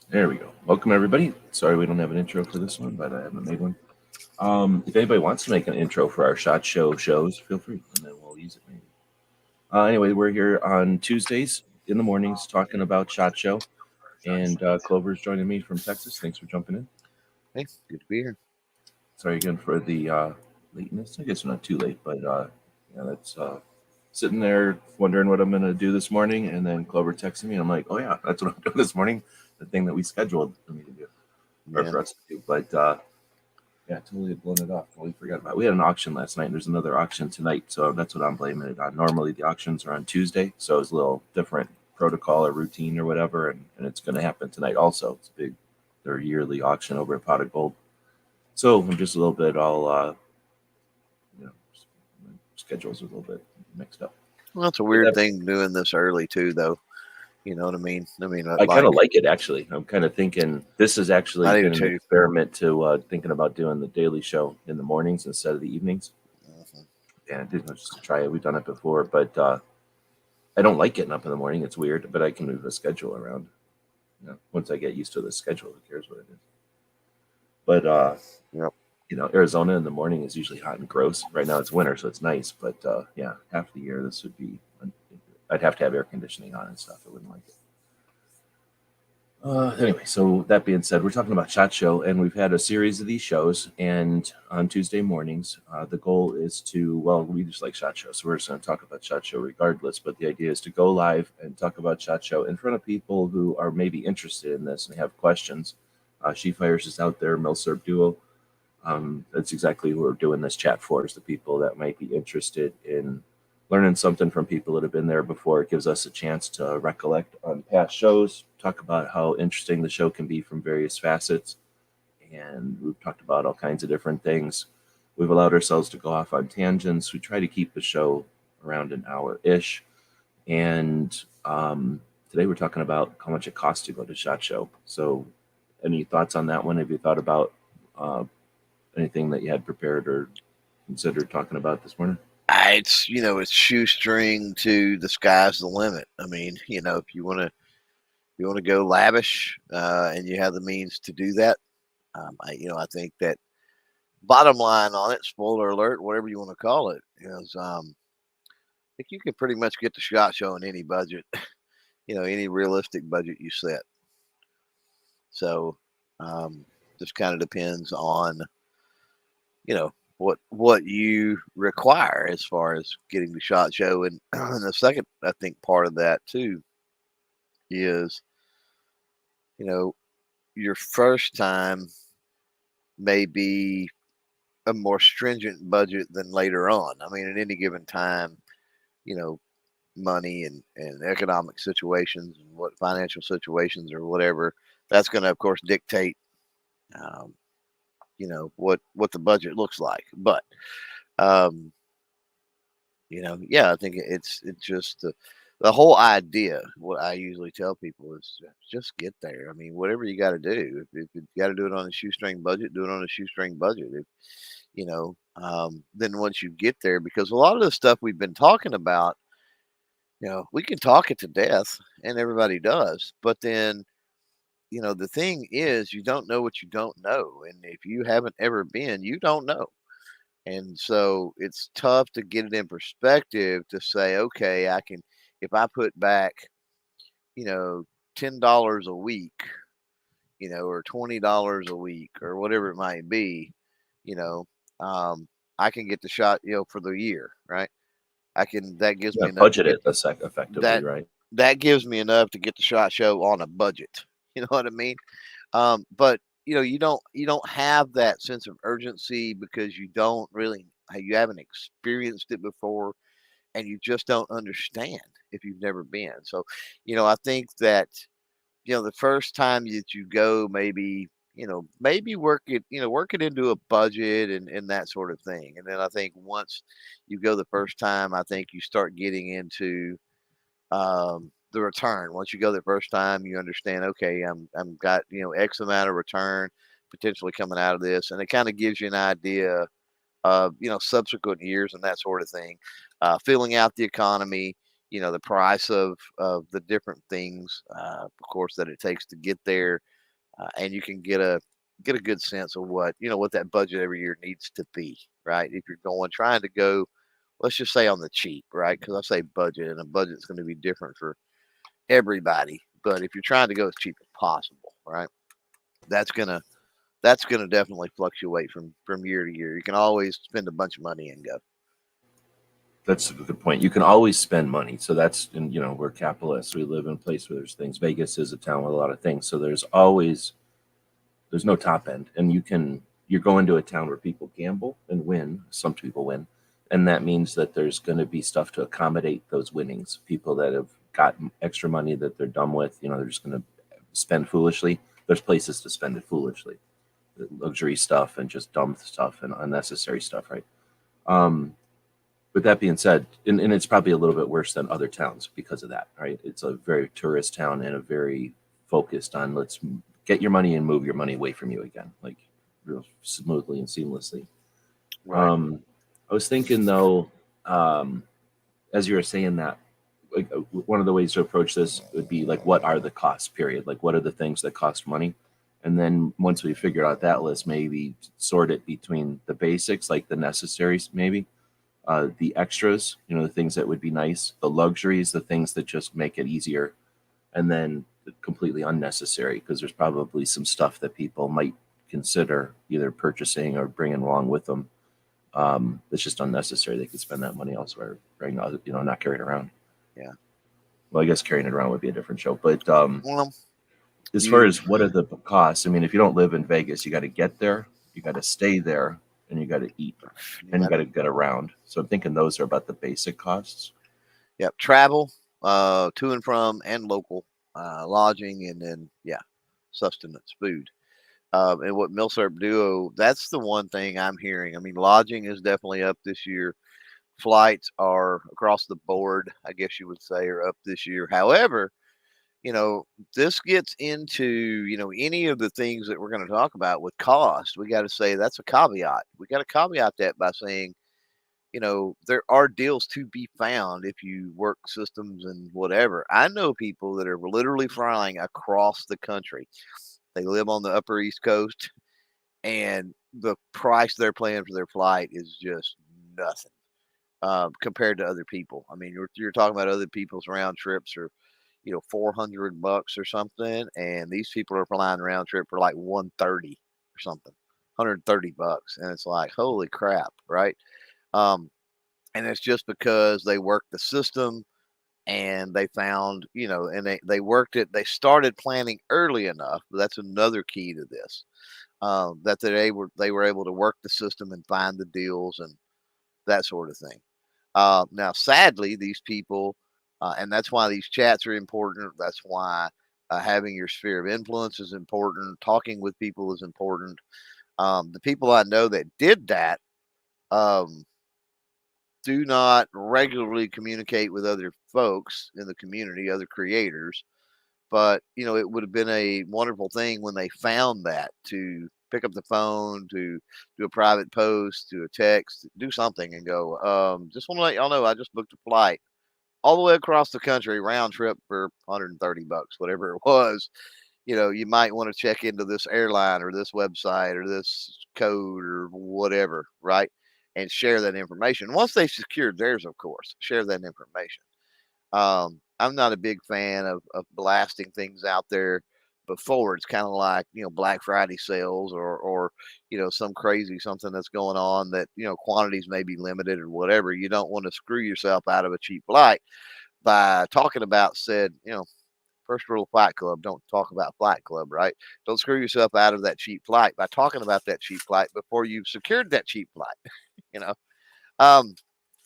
There we go. Welcome, everybody. Sorry we don't have an intro for this one, but I haven't made one. If anybody wants to make an intro for our SHOT Show shows, feel free, and then we'll use it maybe. Anyway, we're here on Tuesdays in the mornings talking about SHOT Show, and Clover's joining me from Texas. Thanks for jumping in. Hey, good to be here. Sorry again for the lateness. I guess we're not too late, but yeah, that's sitting there wondering what I'm going to do this morning, and then Clover texted me, and I'm like, oh, yeah, that's what I'm doing this morning, the thing that we scheduled for me to do, or Yeah. for us to do. But yeah, totally had blown it off. Totally forgot about it. We had an auction last night, and there's another auction tonight, so that's what I'm blaming it on. Normally, the auctions are on Tuesday, so it's a little different protocol or routine or whatever, and it's going to happen tonight also. It's a big, their yearly auction over at Pot of Gold. So I'm just a little bit all, you know, schedules are a little bit mixed up. Well, it's a But weird that, thing doing this early too, though. You know what I mean? I kind Like of like it actually. I'm kind of thinking this has actually I do been an too. experiment to thinking about doing the daily show in the mornings instead of the evenings. Mhm. And it didn't just to try it. We've done it before, but I don't like getting up in the morning. It's weird, but I can move the schedule around. Once I get used to the schedule, who cares what it is? But Yep. Arizona in the morning is usually hot and gross. Right now it's winter, so it's nice. But yeah, half the year this would be. I'd have to have air conditioning on and stuff. I wouldn't like it. Anyway, so that being said, we're talking about Shot Show, and we've had a series of these shows. And on Tuesday mornings, the goal is to, well, we just like Shot Show, so we're just going to talk about Shot Show regardless. But the idea is to go live and talk about Shot Show in front of people who are maybe interested in this and have questions. She Fires is out there, Milsurp Duo. That's exactly who we're doing this chat for, is the people that might be interested in learning something from people that have been there before. It gives us a chance to recollect on past shows, talk about how interesting the show can be from various facets. And we've talked about all kinds of different things. We've allowed ourselves to go off on tangents. We try to keep the show around an hour ish. And today we're talking about how much it costs to go to SHOT Show. So, any thoughts on that one? Have you thought about uh, anything that you had prepared or considered talking about this morning? It's shoestring to the sky's the limit. I mean, if you want to go lavish, and you have the means to do that, I think that bottom line on it, spoiler alert, whatever you want to call it, is I think you can pretty much get the shot show in any budget. Any realistic budget you set. So, um, just kind of depends on what you require as far as getting the shot show, and, and the second I think part of that too is you know your first time may be a more stringent budget than later on. I mean, at any given time, you know money and economic situations and what financial situations or whatever, that's going to of course dictate um, what the budget looks like. But um, yeah, I think it's just the whole idea. What I usually tell people is just get there. I mean, whatever you got to do. If you got to do it on a shoestring budget, do it on a shoestring budget. Then once you get there, because a lot of the stuff we've been talking about, we can talk it to death, and everybody does. But then, the thing is, you don't know what you don't know, and if you haven't ever been, you don't know. And so it's tough to get it in perspective to say, okay, if I put back, you know, $10 a week, or $20 a week, or whatever it might be, you know, um, I can get the shot, for the year, right? That gives Yeah, me enough to budget get it effectively, that, right? that gives me enough to get the shot show on a budget. You know what I mean? But you don't have that sense of urgency because you haven't experienced it before, and you just don't understand if you've never been. So, I think that the first time that you go, maybe work it into a budget and that sort of thing. And then I think once you go the first time, I think you start getting into the return. Once you go the first time, you understand, okay, I'm got, X amount of return potentially coming out of this. And it kind of gives you an idea of, subsequent years and that sort of thing. Filling out the economy, the price of the different things, of course, that it takes to get there. and you can get a good sense of what what that budget every year needs to be, right? If you're going trying to go, let's just say on the cheap, right? Because I say budget, and a budget's going to be different for everybody. But if you're trying to go as cheap as possible, right? That's gonna that's gonna definitely fluctuate from year to year. You can always spend a bunch of money and go. That's a good point. You can always spend money. So that's, and we're capitalists. We live in a place where there's things. Vegas is a town with a lot of things. So there's no top end. And you're going to a town where people gamble and win. Some people win. And that means that there's going to be stuff to accommodate those winnings. People that have got extra money that they're done with, they're just going to spend foolishly. There's places to spend it foolishly, luxury stuff and just dumb stuff and unnecessary stuff, right? Um, with that being said, and it's probably a little bit worse than other towns because of that, right? It's a very tourist town and a very focused on let's get your money and move your money away from you again, like real smoothly and seamlessly. Right. Um, I was thinking though, um, as you were saying that, like one of the ways to approach this would be like, what are the costs? Period. Like, what are the things that cost money? And then once we figure out that list, maybe sort it between the basics, like the necessaries, maybe the extras, the things that would be nice, the luxuries, the things that just make it easier, and then the completely unnecessary because there's probably some stuff that people might consider either purchasing or bringing along with them. That's just unnecessary. They could spend that money elsewhere, right? Not carry it around. Yeah. Well, I guess carrying it around would be a different show. But Well, as far you as what are the costs, I mean, if you don't live in Vegas, you got to get there, you got to stay there, and you got to eat, you and you got got to get around. So I'm thinking those are about the basic costs. yep, travel, to and from and local, lodging, and then yeah, sustenance, food. And what Milsurp Duo, that's the one thing I'm hearing. I mean, lodging is definitely up this year. Flights are across the board, I guess you would say, are up this year. However, you know, this gets into, any of the things that we're going to talk about with cost. We got to say that's a caveat. We got to caveat that by saying, there are deals to be found if you work systems and whatever. I know people that are literally flying across the country. They live on the upper East Coast, and the price they're paying for their flight is just nothing compared to other people. I mean, you're talking about other people's round trips or 400 bucks or something, and these people are flying round trip for like 130 or something, 130 bucks, and it's like holy crap, right? Um, and it's just because they worked the system and they found, and they worked it. They started planning early enough. But that's another key to this, that they were able to work the system and find the deals and that sort of thing. Now, sadly, these people, and that's why these chats are important. That's why having your sphere of influence is important. Talking with people is important. The people I know that did that um, do not regularly communicate with other folks in the community, other creators. But it would have been a wonderful thing when they found that to pick up the phone, to do a private post, to a text, do something, and go. Just want to let y'all know I just booked a flight all the way across the country, round trip for 130 bucks, whatever it was. You might want to check into this airline or this website or this code or whatever, right? And share that information. Once they've secured theirs, of course, share that information. I'm not a big fan of blasting things out there before. It's kind of like, Black Friday sales or, some crazy something that's going on that, quantities may be limited or whatever. You don't want to screw yourself out of a cheap flight by talking about said, first rule of Fight Club, don't talk about Flight Club, right? Don't screw yourself out of that cheap flight by talking about that cheap flight before you've secured that cheap flight, you know. Um,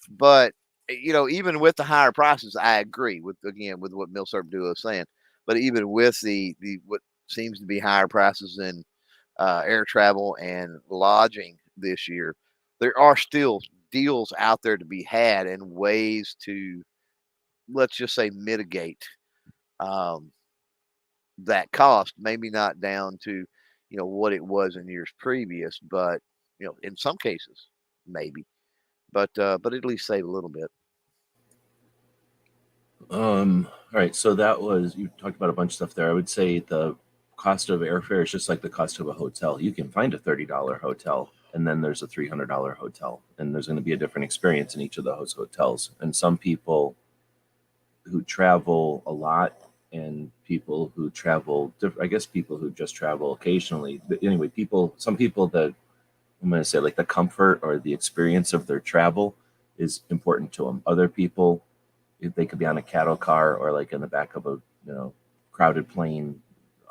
but even with the higher prices, I agree with again with what Milsurp Duo is saying. But even with the what seems to be higher prices in air travel and lodging this year, there are still deals out there to be had and ways to, let's just say, mitigate um, that cost. Maybe not down to what it was in years previous, but in some cases maybe. But at least save a little bit. All right, so that was, you talked about a bunch of stuff there. I would say the cost of airfare is just like the cost of a hotel. You can find a $30 hotel, and then there's a $300 hotel, and there's going to be a different experience in each of those hotels. And some people who travel a lot and people who travel, I guess people who just travel occasionally. But anyway, some people that I'm going to say like the comfort or the experience of their travel is important to them. Other people, if they could be on a cattle car or like in the back of a crowded plane,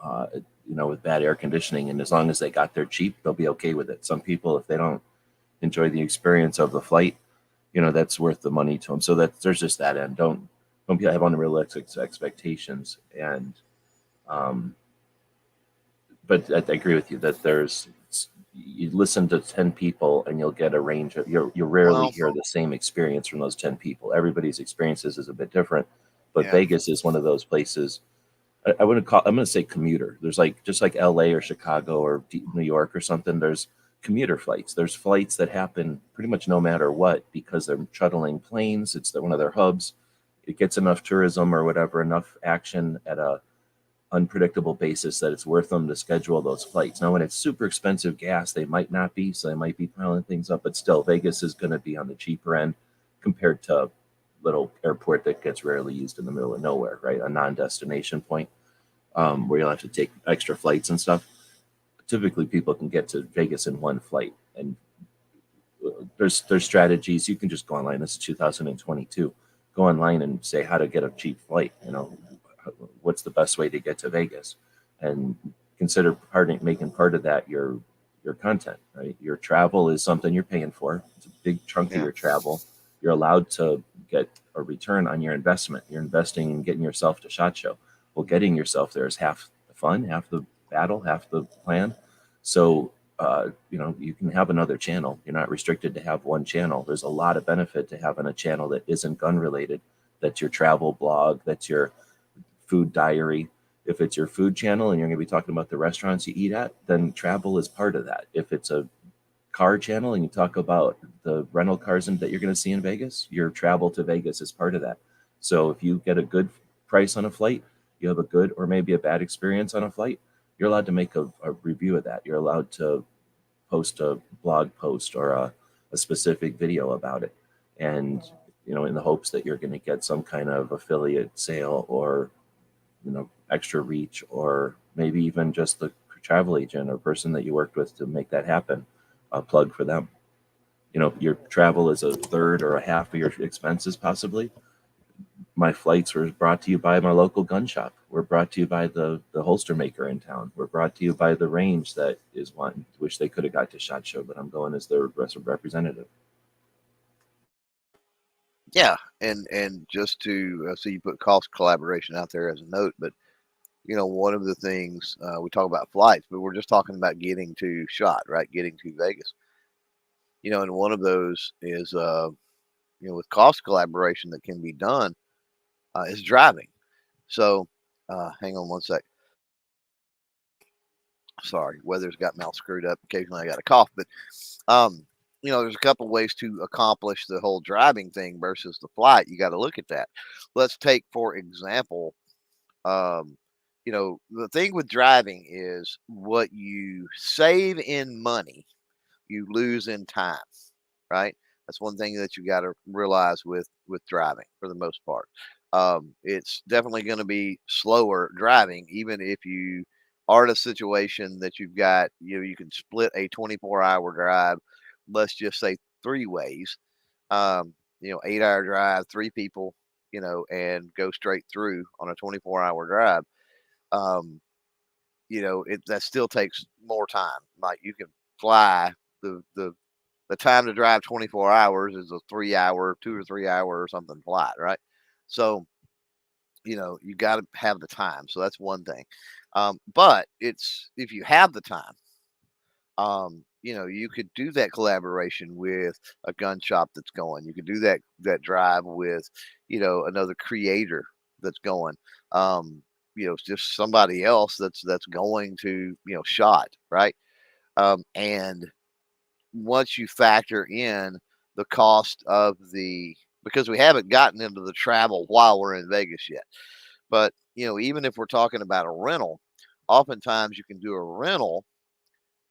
uh, with bad air conditioning, and as long as they got there cheap, they'll be okay with it. Some people, if they don't enjoy the experience of the flight, that's worth the money to them. So that there's just that end. Don't have unrealistic expectations. And um, but I agree with you that you listen to 10 people and you'll get a range of you'll rarely Well, hear the same experience from those 10 people. Everybody's experiences is a bit different, but yeah, Vegas is one of those places. I wouldn't call. I'm going to say commuter. There's like just like L.A. or Chicago or New York or something. There's commuter flights. There's flights that happen pretty much no matter what because they're shuttling planes. It's one of their hubs. It gets enough tourism or whatever, enough action at a unpredictable basis that it's worth them to schedule those flights. Now, when it's super expensive gas, they might not be, so they might be piling things up. But still, Vegas is going to be on the cheaper end compared to a little airport that gets rarely used in the middle of nowhere, right? A non-destination point where you'll have to take extra flights and stuff. Typically, people can get to Vegas in one flight, and there's strategies. You can just go online. This is 2022. Go online and say how to get a cheap flight. What's the best way to get to Vegas, and consider making part of that your content. Right, your travel is something you're paying for. It's a big chunk of yeah, your travel. You're allowed to get a return on your investment. You're investing in getting yourself to SHOT Show. Well, getting yourself there is half the fun, half the battle, half the plan. So you can have another channel. You're not restricted to have one channel. There's a lot of benefit to having a channel that isn't gun related. That's your travel blog. That's your food diary. If it's your food channel and you're going to be talking about the restaurants you eat at, then travel is part of that. If it's a car channel and you talk about the rental cars that you're going to see in Vegas, your travel to Vegas is part of that. So if you get a good price on a flight, you have a good or maybe a bad experience on a flight, you're allowed to make a review of that. You're allowed to post a blog post or a specific video about it. And, in the hopes that you're going to get some kind of affiliate sale or, extra reach, or maybe even just the travel agent or person that you worked with to make that happen, a plug for them. Your travel is a third or a half of your expenses, possibly. My flights were brought to you by my local gun shop. We're brought to you by the holster maker in town. We're brought to you by the range that is one. Wish they could have got to SHOT Show, but I'm going as their representative. yeah, and just to so you put cost collaboration out there as a note, but one of the things we talk about flights, but we're just talking about getting to SHOT, right? Getting to Vegas, and one of those is with cost collaboration that can be done is driving. So, hang on one sec. Sorry, weather's got me all screwed up. Occasionally, I got a cough, but um, there's a couple ways to accomplish the whole driving thing versus the flight. You got to look at that. Let's take, for example, um, the thing with driving is what you save in money, you lose in time, right? That's one thing that you got to realize with driving for the most part. It's definitely going to be slower driving, even if you are in a situation that you've got, you can split a 24-hour drive, let's just say three ways, 8-hour drive, three people, and go straight through on a 24-hour drive. Um, that still takes more time. Like you can fly the time to drive 24 hours is a 3 hour, 2 or 3 hour or something flight, right? So, you got to have the time. So that's one thing. But it's if you have the time, you could do that collaboration with a gun shop that's going. You could do that drive with, another creator that's going. Just somebody else that's going to, SHOT, right? And once you factor in the cost of because we haven't gotten into the travel while we're in Vegas yet. But, even if we're talking about a rental, oftentimes you can do a rental,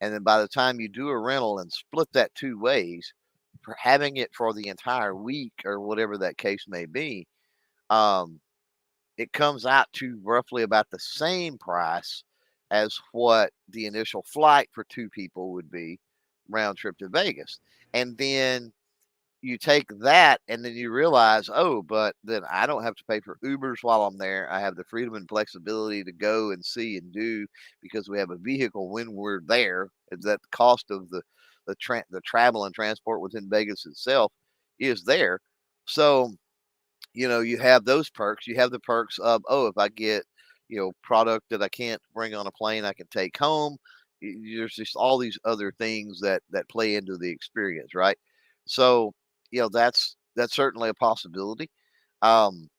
and then by the time you do a rental and split that 2 ways, for having it for the entire week or whatever that case may be, um, it comes out to roughly about the same price as what the initial flight for 2 people would be round trip to Vegas. And then you take that and then you realize, oh, but then I don't have to pay for Ubers while I'm there. I have the freedom and flexibility to go and see and do because we have a vehicle when we're there. Is that the cost of the travel and transport within Vegas itself is there. So you have those perks. You have the perks of, oh, if I get, product that I can't bring on a plane, I can take home. There's just all these other things that play into the experience, right? So, that's certainly a possibility. Um,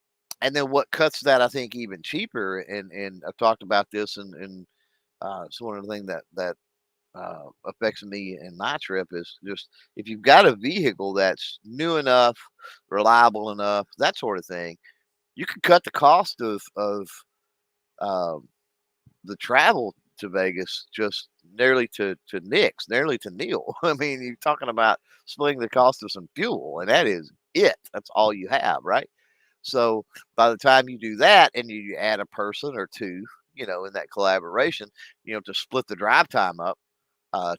and then what cuts that, I think, even cheaper, and I've talked about this, and it's one of the things that affects me in my trip is just if you've got a vehicle that's new enough, reliable enough, that sort of thing, you can cut the cost of um, the travel to Vegas just nearly to nix, nearly to nil. I mean, you're talking about splitting the cost of some fuel, and that is it. That's all you have, right? So by the time you do that, and you add a person or two, in that collaboration, to split the drive time up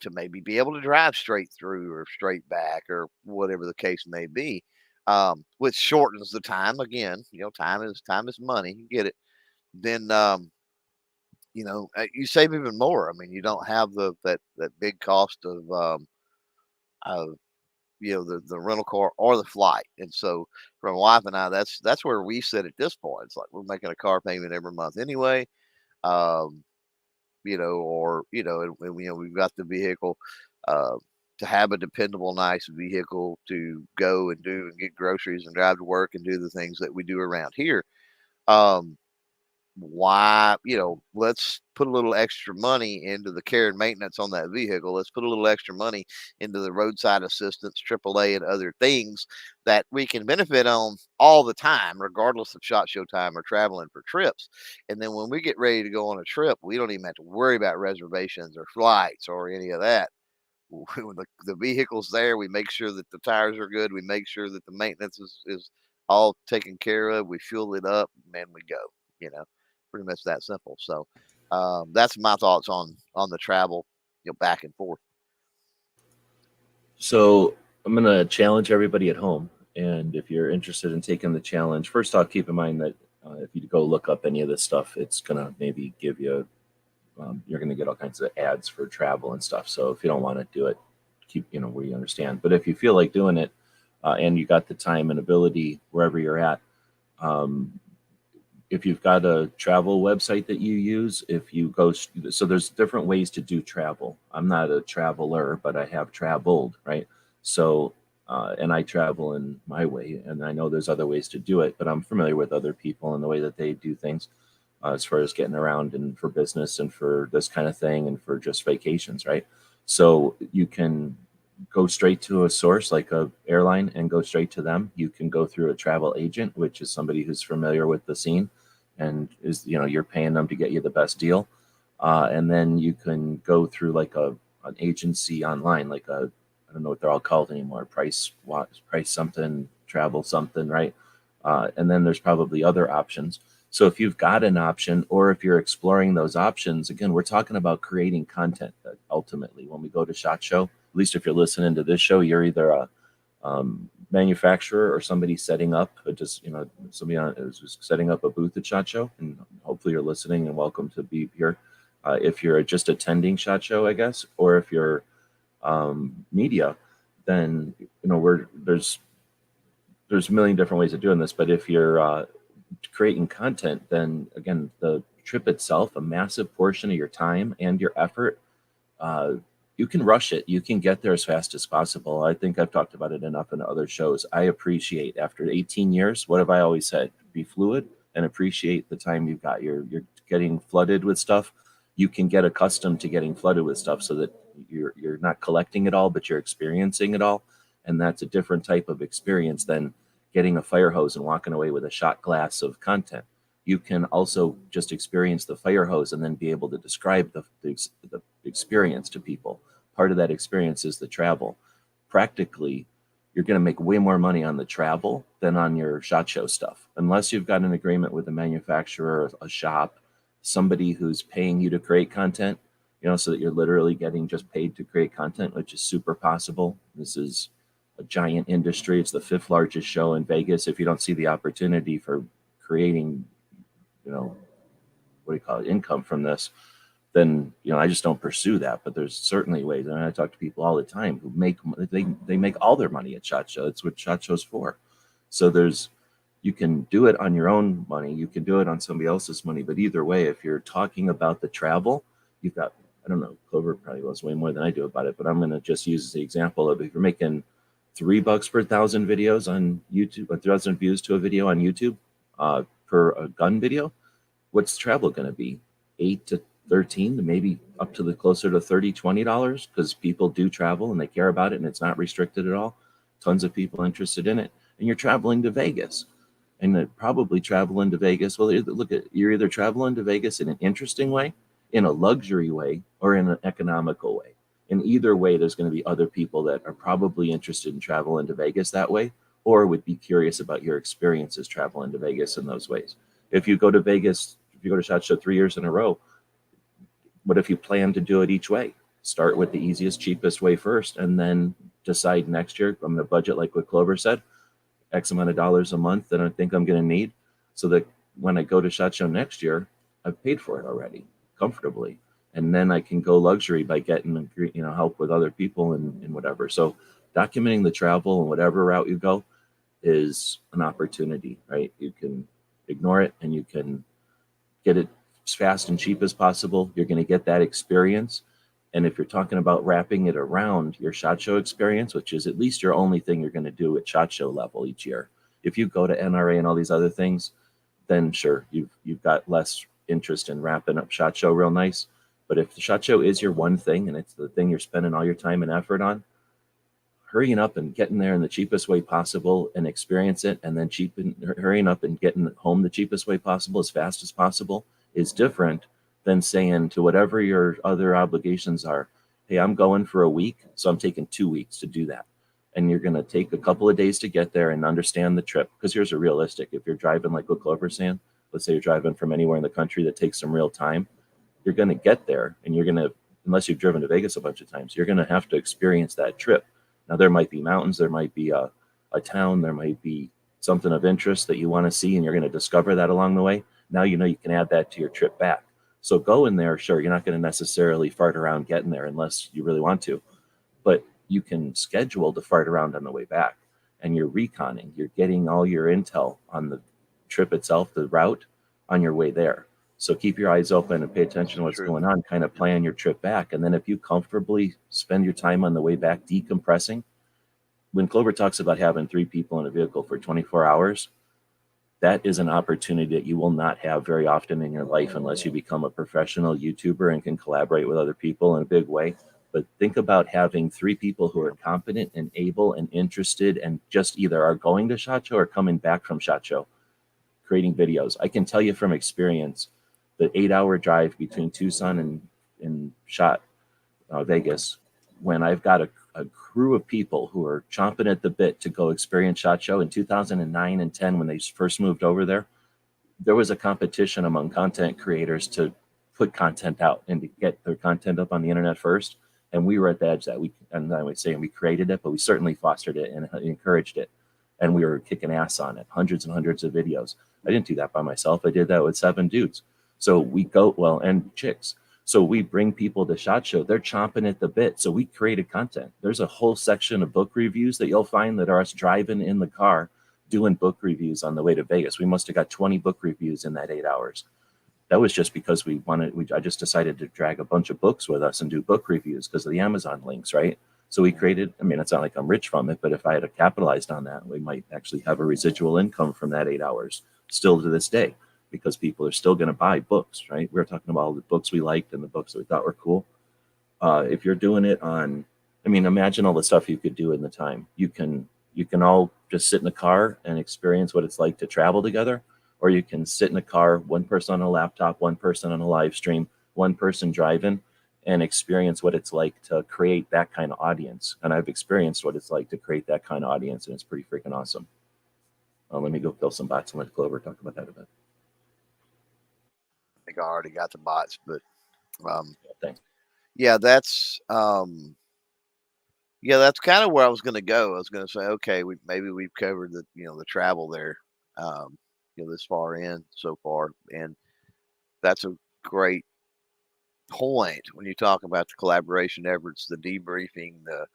to maybe be able to drive straight through or straight back or whatever the case may be, which shortens the time. Again, time is money. You get it. Then you save even more. I mean, you don't have that big cost of the rental car or the flight. And so for my wife and I, that's where we sit at this point. It's like we're making a car payment every month anyway. Um, and we've got the vehicle uh, to have a dependable, nice vehicle to go and do and get groceries and drive to work and do the things that we do around here. Um, why, let's put a little extra money into the care and maintenance on that vehicle. Let's put a little extra money into the roadside assistance, AAA, and other things that we can benefit on all the time, regardless of SHOT Show time or traveling for trips. And then when we get ready to go on a trip, we don't even have to worry about reservations or flights or any of that. When the vehicle's there, we make sure that the tires are good. We make sure that the maintenance is all taken care of. We fuel it up, and we go. You know, pretty much that simple. So that's my thoughts on the travel, back and forth. So I'm going to challenge everybody at home. And if you're interested in taking the challenge, first off, keep in mind that if you go look up any of this stuff, it's going to maybe give you, you're going to get all kinds of ads for travel and stuff. So if you don't want to do it, we understand. But if you feel like doing it and you got the time and ability wherever you're at, um, if you've got a travel website that you use, if you go, so there's different ways to do travel. I'm not a traveler, but I have traveled, right? So, and I travel in my way, and I know there's other ways to do it, but I'm familiar with other people and the way that they do things as far as getting around and for business and for this kind of thing and for just vacations, right? So you can go straight to a source like a airline and go straight to them. You can go through a travel agent, which is somebody who's familiar with the scene and is, you're paying them to get you the best deal. And then you can go through like an agency online, like I don't know what they're all called anymore, price something, travel something, right? And then there's probably other options. So if you've got an option, or if you're exploring those options, again, we're talking about creating content. That ultimately, when we go to SHOT Show, at least if you're listening to this show, you're either a manufacturer or somebody setting up, somebody is setting up a booth at SHOT Show, and hopefully you're listening and welcome to be here. If you're just attending SHOT Show, I guess, or if you're media, then there's a million different ways of doing this. But if you're creating content, then again, the trip itself, a massive portion of your time and your effort, you can rush it. You can get there as fast as possible. I think I've talked about it enough in other shows. I appreciate, after 18 years, what have I always said? Be fluid and appreciate the time you've got. You're getting flooded with stuff. You can get accustomed to getting flooded with stuff so that you're not collecting it all, but you're experiencing it all. And that's a different type of experience than getting a fire hose and walking away with a shot glass of content. You can also just experience the fire hose and then be able to describe the experience to people. Part of that experience is the travel. Practically, you're going to make way more money on the travel than on your SHOT Show stuff, unless you've got an agreement with a manufacturer, a shop, somebody who's paying you to create content, so that you're literally getting just paid to create content, which is super possible. This is a giant industry. It's the fifth largest show in Vegas. If you don't see the opportunity for creating, what do you call it, income from this, then I just don't pursue that. But there's certainly ways. I mean, I talk to people all the time who they make all their money at SHOT Show. That's what SHOT Show's for. So you can do it on your own money. You can do it on somebody else's money. But either way, if you're talking about the travel, you've got, I don't know, Clover probably knows way more than I do about it, but I'm going to just use the example of, if you're making $3 per 1,000 videos on YouTube, 1,000 views to a video on YouTube, per a gun video, what's travel going to be? 8 to 13, to maybe up to the closer to $30, $20, because people do travel and they care about it and it's not restricted at all. Tons of people interested in it. And you're traveling to Vegas, and probably traveling to Vegas. Well, you're either traveling to Vegas in an interesting way, in a luxury way, or in an economical way. In either way, there's going to be other people that are probably interested in traveling to Vegas that way, or would be curious about your experiences traveling to Vegas in those ways. If you go to Vegas, if you go to SHOT Show 3 years in a row, what if you plan to do it each way? Start with the easiest, cheapest way first, and then decide next year, I'm going to budget, like what Clover said, X amount of dollars a month that I think I'm going to need, so that when I go to SHOT Show next year, I've paid for it already comfortably. And then I can go luxury by getting, help with other people and whatever. So documenting the travel and whatever route you go is an opportunity, right? You can ignore it and you can get it as fast and cheap as possible. You're going to get that experience. And if you're talking about wrapping it around your SHOT Show experience, which is at least your only thing you're going to do at SHOT Show level each year, if you go to NRA and all these other things, then sure, you've got less interest in wrapping up SHOT Show real nice. But if the SHOT Show is your one thing and it's the thing you're spending all your time and effort on, hurrying up and getting there in the cheapest way possible and experience it, and then hurrying up and getting home the cheapest way possible as fast as possible is different than saying to whatever your other obligations are, hey, I'm going for a week, so I'm taking 2 weeks to do that. And you're going to take a couple of days to get there and understand the trip. Because here's a realistic. If you're driving, like what Clover's saying, let's say you're driving from anywhere in the country that takes some real time, you're going to get there and you're going to, unless you've driven to Vegas a bunch of times, you're going to have to experience that trip. Now, there might be mountains, there might be a town, there might be something of interest that you want to see, and you're going to discover that along the way. Now you can add that to your trip back. So go in there, sure, you're not going to necessarily fart around getting there unless you really want to, but you can schedule to fart around on the way back, and you're reconning, you're getting all your intel on the trip itself, the route, on your way there. So keep your eyes open and pay attention to what's going on, kind of plan your trip back. And then if you comfortably spend your time on the way back decompressing, when Clover talks about having 3 people in a vehicle for 24 hours, that is an opportunity that you will not have very often in your life unless you become a professional YouTuber and can collaborate with other people in a big way. But think about having 3 people who are competent and able and interested and just either are going to SHOT Show or coming back from SHOT Show, creating videos. I can tell you from experience, the 8-hour drive between Tucson and Vegas, when I've got a crew of people who are chomping at the bit to go experience SHOT Show in 2009 and 10, when they first moved over there was a competition among content creators to put content out and to get their content up on the internet first. And we were at the edge that and I would say we created it, but we certainly fostered it and encouraged it. And we were kicking ass on it, hundreds and hundreds of videos. I didn't do that by myself. I did that with 7 dudes. So we go, and chicks. So we bring people to SHOT Show. They're chomping at the bit. So we created content. There's a whole section of book reviews that you'll find that are us driving in the car doing book reviews on the way to Vegas. We must have got 20 book reviews in that 8 hours. That was just because I just decided to drag a bunch of books with us and do book reviews because of the Amazon links, right? So we created, it's not like I'm rich from it, but if I had capitalized on that, we might actually have a residual income from that 8 hours still to this day, because people are still going to buy books, right? We were talking about all the books we liked and the books that we thought were cool. If you're doing it on, imagine all the stuff you could do in the time. You can all just sit in the car and experience what it's like to travel together, or you can sit in a car, one person on a laptop, one person on a live stream, one person driving, and experience what it's like to create that kind of audience. And I've experienced what it's like to create that kind of audience, and it's pretty freaking awesome. Let me go kill some bots and let Clover talk about that a bit. I think I already got the bots, but um, Thanks. yeah, that's yeah, that's kind of where I was going to go. I was going to say, okay, maybe we've covered the the travel there, this far in so far, and that's a great point when you talk about the collaboration efforts, the debriefing, the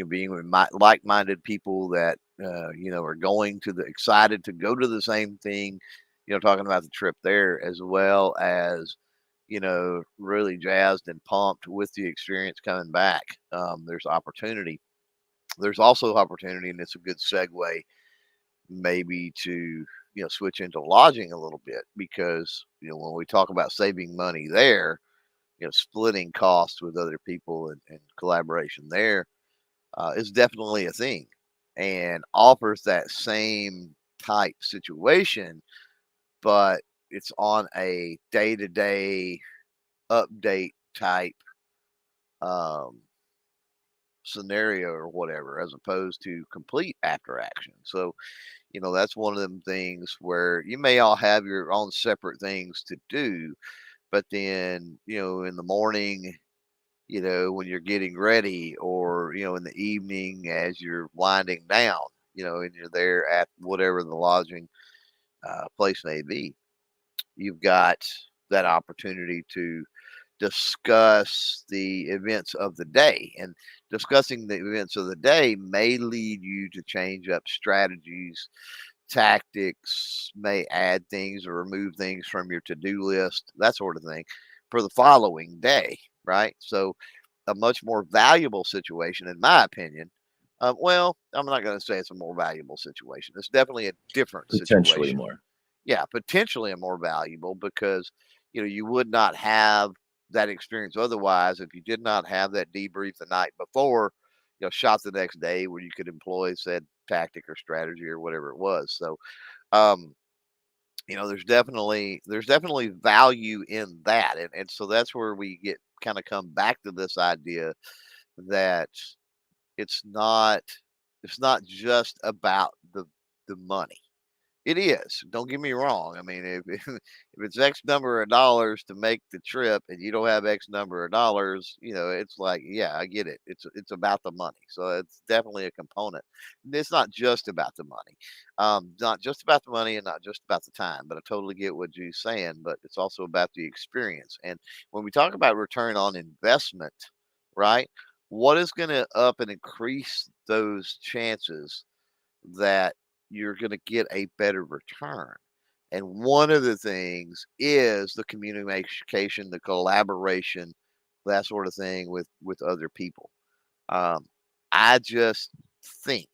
being with like-minded people that are going to the excited to go to the same thing. Talking about the trip there as well as really jazzed and pumped with the experience coming back. There's opportunity. There's also opportunity, and it's a good segue maybe to switch into lodging a little bit because when we talk about saving money there, splitting costs with other people and collaboration there is definitely a thing and offers that same type situation, but it's on a day-to-day update type um, scenario or whatever, as opposed to complete after action. So, that's one of them things where you may all have your own separate things to do, but then, in the morning, when you're getting ready or, in the evening as you're winding down, and you're there at whatever the lodging place may be, you've got that opportunity to discuss the events of the day. And discussing the events of the day may lead you to change up strategies, tactics, may add things or remove things from your to-do list, that sort of thing for the following day, right? So a much more valuable situation, in my opinion. Well, I'm not going to say it's a more valuable situation. It's definitely a different Potentially situation. more. Yeah, potentially a more valuable because you would not have that experience otherwise if you did not have that debrief the night before, shot the next day where you could employ said tactic or strategy or whatever it was. So, um, there's definitely value in that, and so that's where we get kind of come back to this idea that it's not it's not just about the money. It is. Don't get me wrong. I mean, if it's X number of dollars to make the trip and you don't have X number of dollars, it's like, yeah, I get it. It's about the money. So it's definitely a component. It's not just about the money. Not just about the money and not just about the time, but I totally get what you're saying, but it's also about the experience. And when we talk about return on investment, right? What is going to up and increase those chances that you're going to get a better return? And one of the things is the communication, the collaboration, that sort of thing with other people. Um, I just think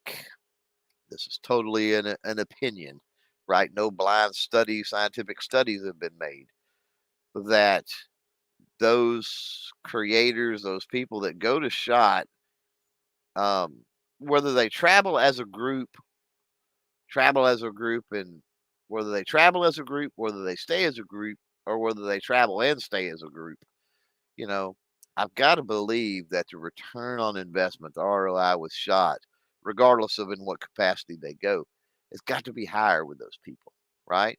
this is totally an opinion, right? No blind studies, scientific studies have been made that those creators, those people that go to shot, um, whether they travel as a group, and whether they travel as a group, whether they stay as a group, or whether they travel and stay as a group, you know, I've got to believe that the return on investment, the ROI with shot, regardless of in what capacity they go, it's got to be higher with those people, right?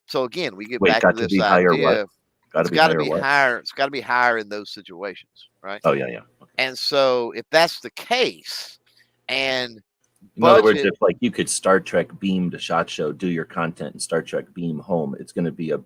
So again, we get Wait, back to got to this be higher what? idea. Got to It's be got to higher be what? higher. It's got to be higher in those situations, right? Oh, yeah, yeah. Okay. And so if that's the case, and In other words, budget, if like you could Star Trek beam to SHOT Show, do your content, and Star Trek beam home, it's going to be a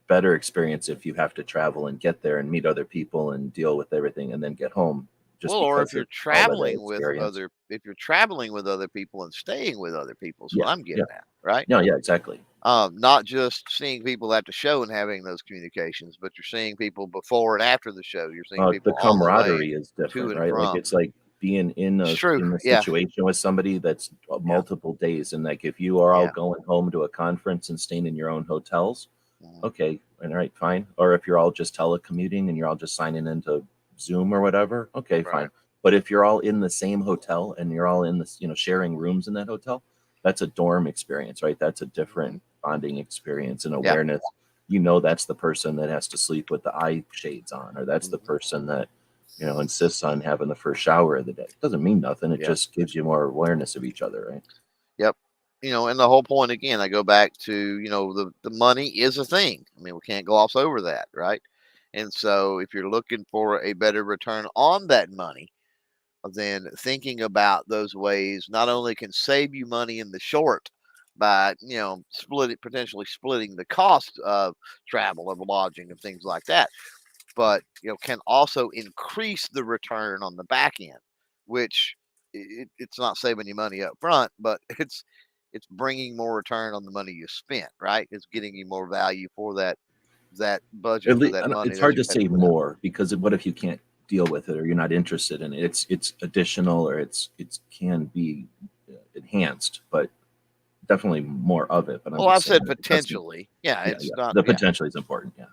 better experience if you have to travel and get there and meet other people and deal with everything and then get home, just well, or if because you're of all that experience. if you're traveling with other people and staying with other people, is what Yeah, I'm yeah, getting at, right? no, yeah, exactly. Not just seeing people at the show and having those communications, but you're seeing people before and after the show. You're seeing The people on the way camaraderie is to different, and right? Like from. it's like being It's true. in a Yeah. situation with somebody that's Yeah. multiple days, and like if you are all Yeah. going home to a conference and staying in your own hotels, Mhm. okay, all right, fine. Or if you're all just telecommuting and you're all just signing into Zoom or whatever, okay, Right. fine. But if you're all in the same hotel and you're all in this, sharing rooms in that hotel, that's a dorm experience, right? That's a different Mhm. bonding experience and Yeah. awareness. That's the person that has to sleep with the eye shades on, or that's the Mhm. person that insists on having the first shower of the day. It doesn't mean nothing. It Yeah. just gives you more awareness of each other, right? Yep. And the whole point again, I go back to, the money is a thing. I mean, we can't gloss over that, right? And so if you're looking for a better return on that money, then thinking about those ways not only can save you money in the short by, potentially splitting the cost of travel, of lodging, and things like that, but can also increase the return on the back end, which it's not saving you money up front, but it's bringing more return on the money you spent. Right? It's getting you more value for that budget, At for least, that money it's that hard you to had to say put out. more because what if you can't deal with it or you're not interested in it? It's additional or it can be enhanced, but definitely more of it. But I'm Well, just I've saying said that it doesn't. potentially. Yeah, Yeah, it's yeah. not. The Yeah, potential is important. Yeah.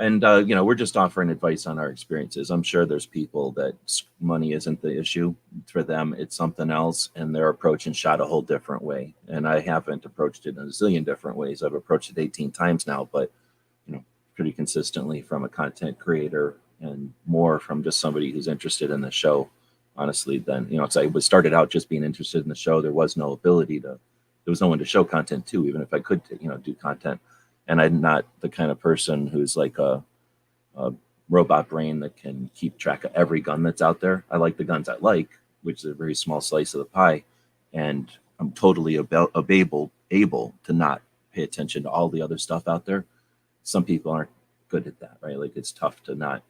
And we're just offering advice on our experiences. I'm sure there's people that money isn't the issue for them; it's something else, and they're approaching shot a whole different way. And I haven't approached it in a zillion different ways. I've approached it 18 times now, but you know, pretty consistently from a content creator and more from just somebody who's interested in the show. Honestly, then so I was started out just being interested in the show. There was no ability to, there was no one to show content to, even if I could, do content. And I'm not the kind of person who's like a robot brain that can keep track of every gun that's out there. I like the guns I like, which is a very small slice of the pie, and I'm totally able to not pay attention to all the other stuff out there. Some people aren't good at that, right? Like it's tough to not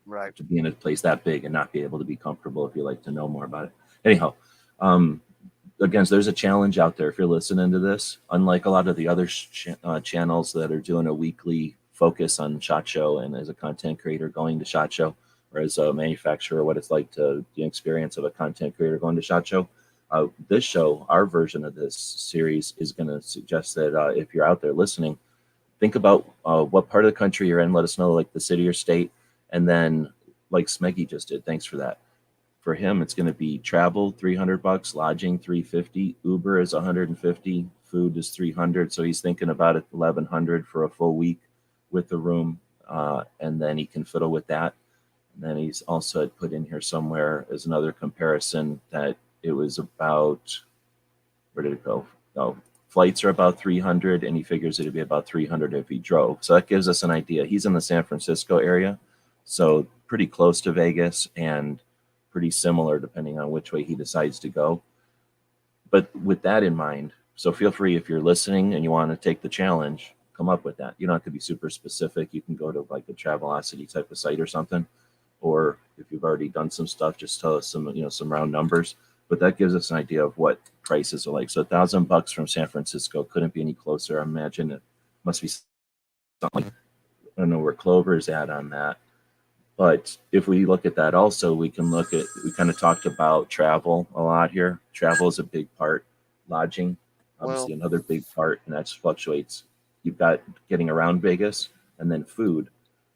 right. to be in a place that big and not be able to be comfortable if you like to know more about it. Anyhow, um, again, so there's a challenge out there if you're listening to this. Unlike a lot of the other channels that are doing a weekly focus on Shot Show, and as a content creator going to Shot Show, or as a manufacturer, what it's like to the experience of a content creator going to Shot Show. This show, our version of this series, is going to suggest that if you're out there listening, think about what part of the country you're in. Let us know, like the city or state, and then, like Smeggy just did. Thanks for that. For him, it's going to be travel $300, lodging 350, Uber is 150, food is 300. So he's thinking about it 1100 for a full week with the room, and then he can fiddle with that. And then he's also had put in here somewhere as another comparison that it was about, where did it go? Oh, flights are about 300, and he figures it'd be about 300 if he drove. So that gives us an idea. He's in the San Francisco area, so pretty close to Vegas and pretty similar depending on which way he decides to go. But with that in mind, so feel free if you're listening and you want to take the challenge, come up with that. You don't have to be super specific. You can go to like a Travelocity type of site or something, or if you've already done some stuff, just tell us some round numbers. But that gives us an idea of what prices are like. So $1,000 from San Francisco couldn't be any closer. I imagine it must be something. Like, I don't know where Clover's at on that. But if we look at that also, we kind of talked about travel a lot here. Travel is a big part. Lodging, Well, obviously, another big part, and that fluctuates. You've got getting around Vegas and then food.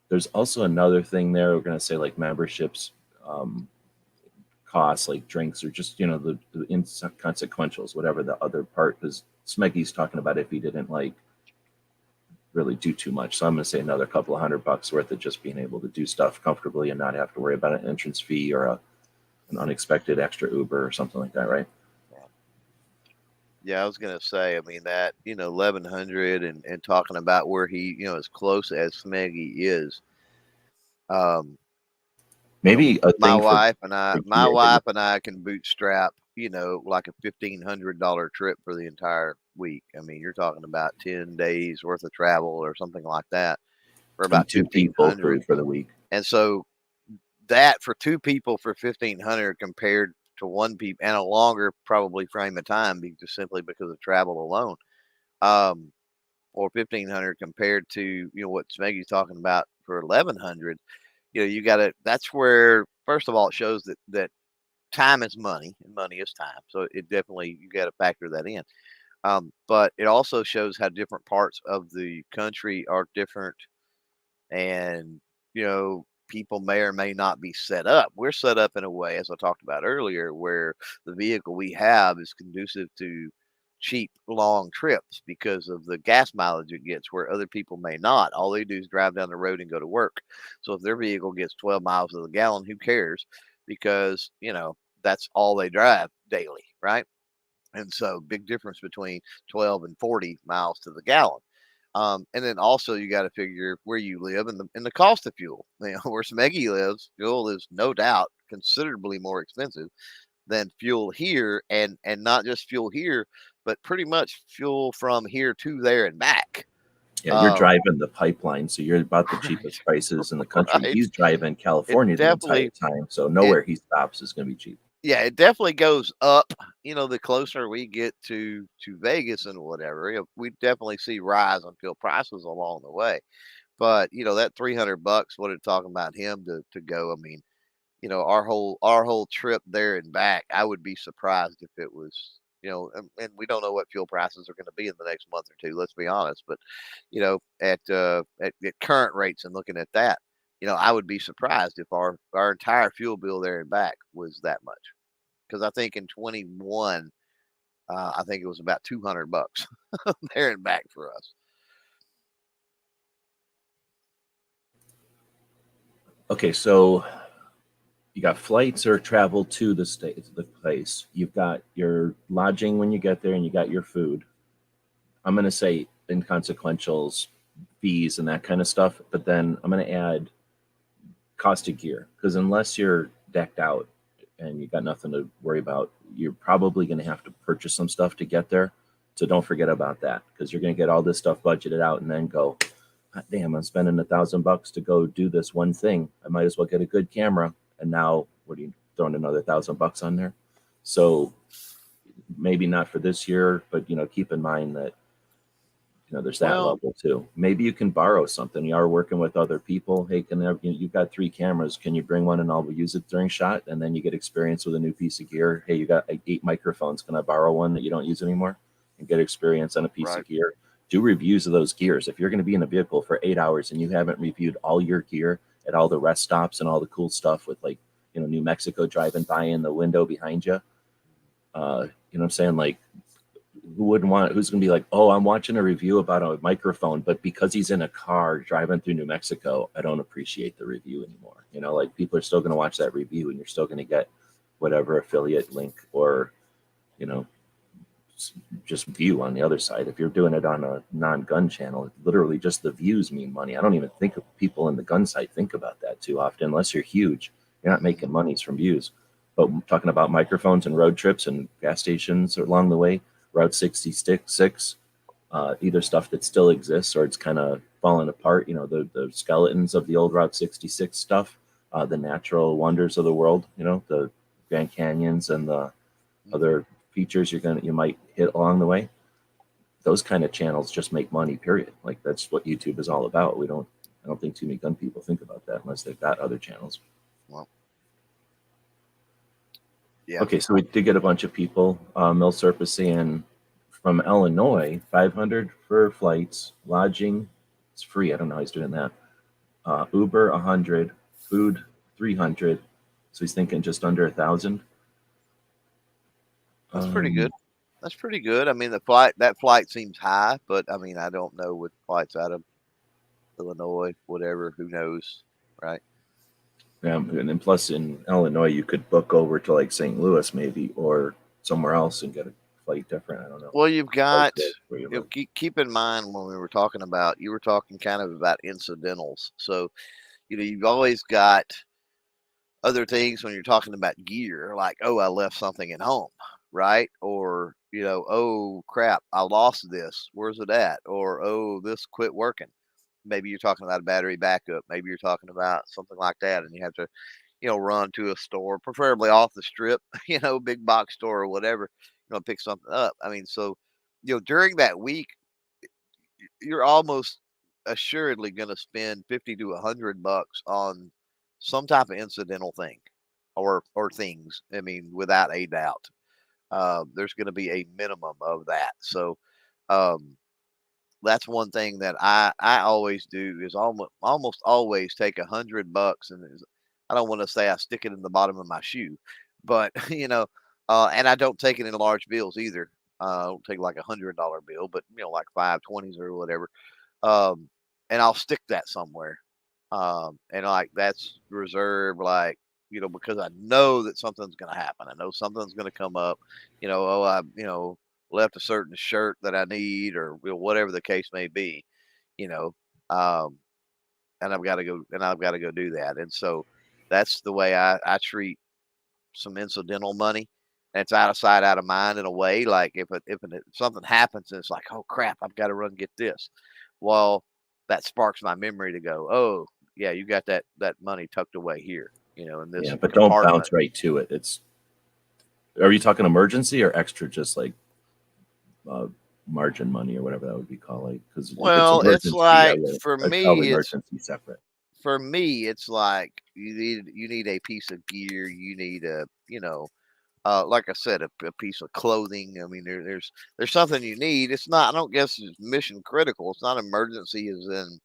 There's also another thing there. We're going to say like memberships, um, costs, like drinks, or just, the inconsequentials, whatever the other part, because Smeggy's talking about if he didn't like really do too much. So I'm going to say another couple of $100 worth of just being able to do stuff comfortably and not have to worry about an entrance fee or an unexpected extra Uber or something like that, right? yeah, I was gonna say, I mean that, 1100, and talking about where he, as close as Smeggy is, um, you know, Maybe a my thing wife and I, for gear. can bootstrap, like a $1,500 trip for the entire week. I mean, you're talking about 10 days worth of travel or something like that for And about two people 1,500. food for the week. And so that for two people for 1,500 compared to one people and a longer probably frame of time, just simply because of travel alone. Um, or 1,500 compared to, what Smeggy's talking about for 1,100. You got to. That's where, first of all, it shows that time is money and money is time. So it definitely, you got to factor that in. But it also shows how different parts of the country are different, and people may or may not be set up. We're set up in a way, as I talked about earlier, where the vehicle we have is conducive to cheap long trips because of the gas mileage it gets where other people may not. All they do is drive down the road and go to work. So if their vehicle gets 12 miles to the gallon, who cares? Because, that's all they drive daily, right? And so big difference between 12 and 40 miles to the gallon. And then also you got to figure where you live and the cost of fuel. Where Smeggy lives, fuel is no doubt considerably more expensive than fuel here, and not just fuel here, but pretty much fuel from here to there and back. Yeah, you're Um, driving the pipeline, so you're about the right, cheapest prices in the country. right. He's driving It California the entire definitely time, so it nowhere he stops is going to be cheap. yeah, it definitely goes up. The closer we get to Vegas and whatever, we definitely see rise on fuel prices along the way. But that $300, what it talking about him to go. I mean, our whole trip there and back, I would be surprised if it was, and we don't know what fuel prices are going to be in the next month or two. Let's be honest, but at current rates and looking at that, I would be surprised if our entire fuel bill there and back was that much. Because I think in 21, I think it was about $200 there and back for us. Okay, so you got flights or travel to the place. You've got your lodging when you get there, and you got your food. I'm going to say inconsequentials, fees, and that kind of stuff. But then I'm going to add cost of gear because unless you're decked out and you got nothing to worry about, you're probably going to have to purchase some stuff to get there. So don't forget about that because you're going to get all this stuff budgeted out and then go, "God damn, I'm spending $1,000 to go do this one thing. I might as well get a good camera." And now, what are you throwing another $1,000 on there? So maybe not for this year, but keep in mind that there's that Well, level too. Maybe you can borrow something. You are working with other people. Hey, you've got 3 cameras? Can you bring one and I'll use it during shot? And then you get experience with a new piece of gear. Hey, you got 8 microphones. Can I borrow one that you don't use anymore? And get experience on a piece right. of gear. Do reviews of those gears. If you're going to be in a vehicle for 8 hours and you haven't reviewed all your gear at all the rest stops and all the cool stuff with New Mexico driving by in the window behind you, you know what I'm saying? Like, who wouldn't want who's going to be like, oh, I'm watching a review about a microphone, but because he's in a car driving through New Mexico, I don't appreciate the review anymore. Like, people are still going to watch that review and you're still going to get whatever affiliate link or you know just view on the other side. If you're doing it on a non-gun channel, literally just the views mean money. I don't even think of people in the gun side think about that too often. Unless you're huge, you're not making Mhm. monies from views. But talking about microphones and road trips and gas stations along the way, Route 66, either stuff that still exists or it's kind of falling apart. The skeletons of the old Route 66 stuff, the natural wonders of the world. The Grand Canyons and the Mhm. other features you might hit along the way. Those kind of channels just make money. Period. Like, that's what YouTube is all about. I don't think too many gun people think about that unless they've got other channels. Well, yeah. Okay, so we did get a bunch of people. Mill Surface saying from Illinois, 500 for flights, lodging, it's free. I don't know how he's doing that. Uber 100, food 300. So he's thinking just under 1,000. That's pretty Um, good. That's pretty good. I mean, that flight seems high, but I mean, I don't know what flights out of Illinois, whatever. Who knows, right? and then plus in Illinois, you could book over to like St. Louis maybe or somewhere else and get a flight different. I don't know. Well, you've Flight got there where you live. keep in mind when we were talking about you were talking kind of about incidentals. So you've always got other things when you're talking about gear, like, oh, I left something at home, right? Or oh crap, I lost this. Where's it at? Or oh, this quit working. Maybe you're talking about a battery backup. Maybe you're talking about something like that, and you have to run to a store, preferably off the strip, big box store or whatever, pick something up. I mean, so, during that week, you're almost assuredly going to spend 50 to $100 on some type of incidental thing or things. I mean, without a doubt, there's going to be a minimum of that. So, um, that's one thing that I always do is almost always take $100 and I don't want to say I stick it in the bottom of my shoe, but and I don't take it in large bills either. I'll take like $100 bill, but like 5 20s or whatever. Um, and I'll stick that somewhere. And like that's reserved, like, because I know that something's going to happen. I know something's going to come up. Oh, I, left a certain shirt that I need, or whatever the case may be. You know, um, and I've got to go do that. And so that's the way I treat some incidental money. And it's out of sight, out of mind in a way. Like if something happens and it's like, oh crap, I've got to run and get this. Well, that sparks my memory to go, oh yeah, you got that money tucked away here, in this Yeah, but don't compartment. bounce right to it. Are you talking emergency or extra, just like uh, margin money or whatever that would be called? Like, because if it's Well, it's emergency, like I'd call emergency separate. for me, it's like you need a piece of gear, you need a like I said, a piece of clothing. I mean, there's something you need. It's not. I don't guess it's mission critical. It's not emergency, as in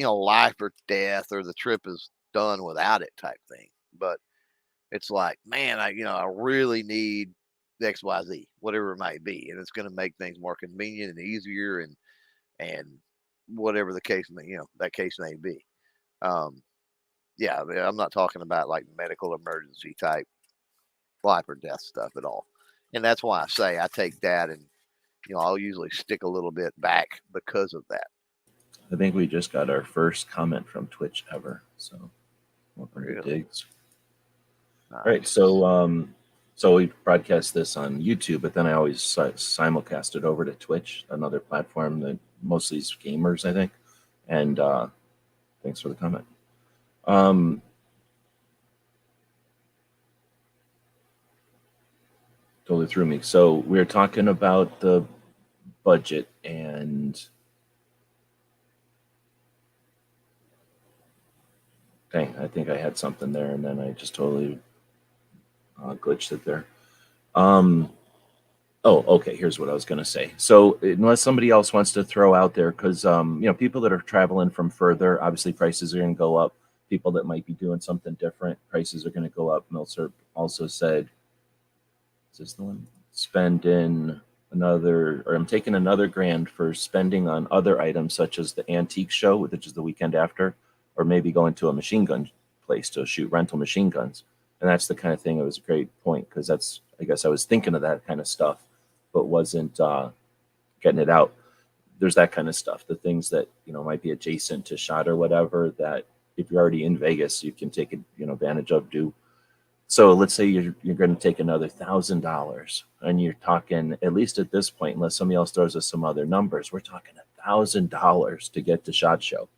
life or death, or the trip is done without it type thing. But it's like, man, I really need XYZ, whatever it might be, and it's going to make things more convenient and easier, and whatever the case may that case may be. Um, yeah, I mean, I'm not talking about like medical emergency type life or death stuff at all. And that's why I say I take that, and I'll usually stick a little bit back because of that. I think we just got our first comment from Twitch ever. So welcome to Really Digs. All right, nice. so we broadcast this on YouTube, but then I always simulcast it over to Twitch, another platform that mostly is gamers, I think. And thanks for the comment. Totally threw me. So we were talking about the budget, and dang, I think I had something there, and then I just totally glitched it there. Oh, okay. Here's what I was going to say. So, unless somebody else wants to throw out there, because people that are traveling from further, obviously prices are going to go up. People that might be doing something different, prices are going to go up. Milser also said, "Is this the one? Spend in another, or I'm taking another grand for spending on other items such as the antique show, which is the weekend after, or maybe going to a machine gun place to shoot rental machine guns." And that's the kind of thing. It was a great point, because that's, I guess I was thinking of that kind of stuff, but wasn't getting it out. There's that kind of stuff, the things that might be adjacent to shot or whatever, that if you're already in Vegas, you can take advantage of. Do so. Let's say you're going to take another $1,000, and you're talking, at least at this point, unless somebody else throws us some other numbers, we're talking $1,000 to get to SHOT Show.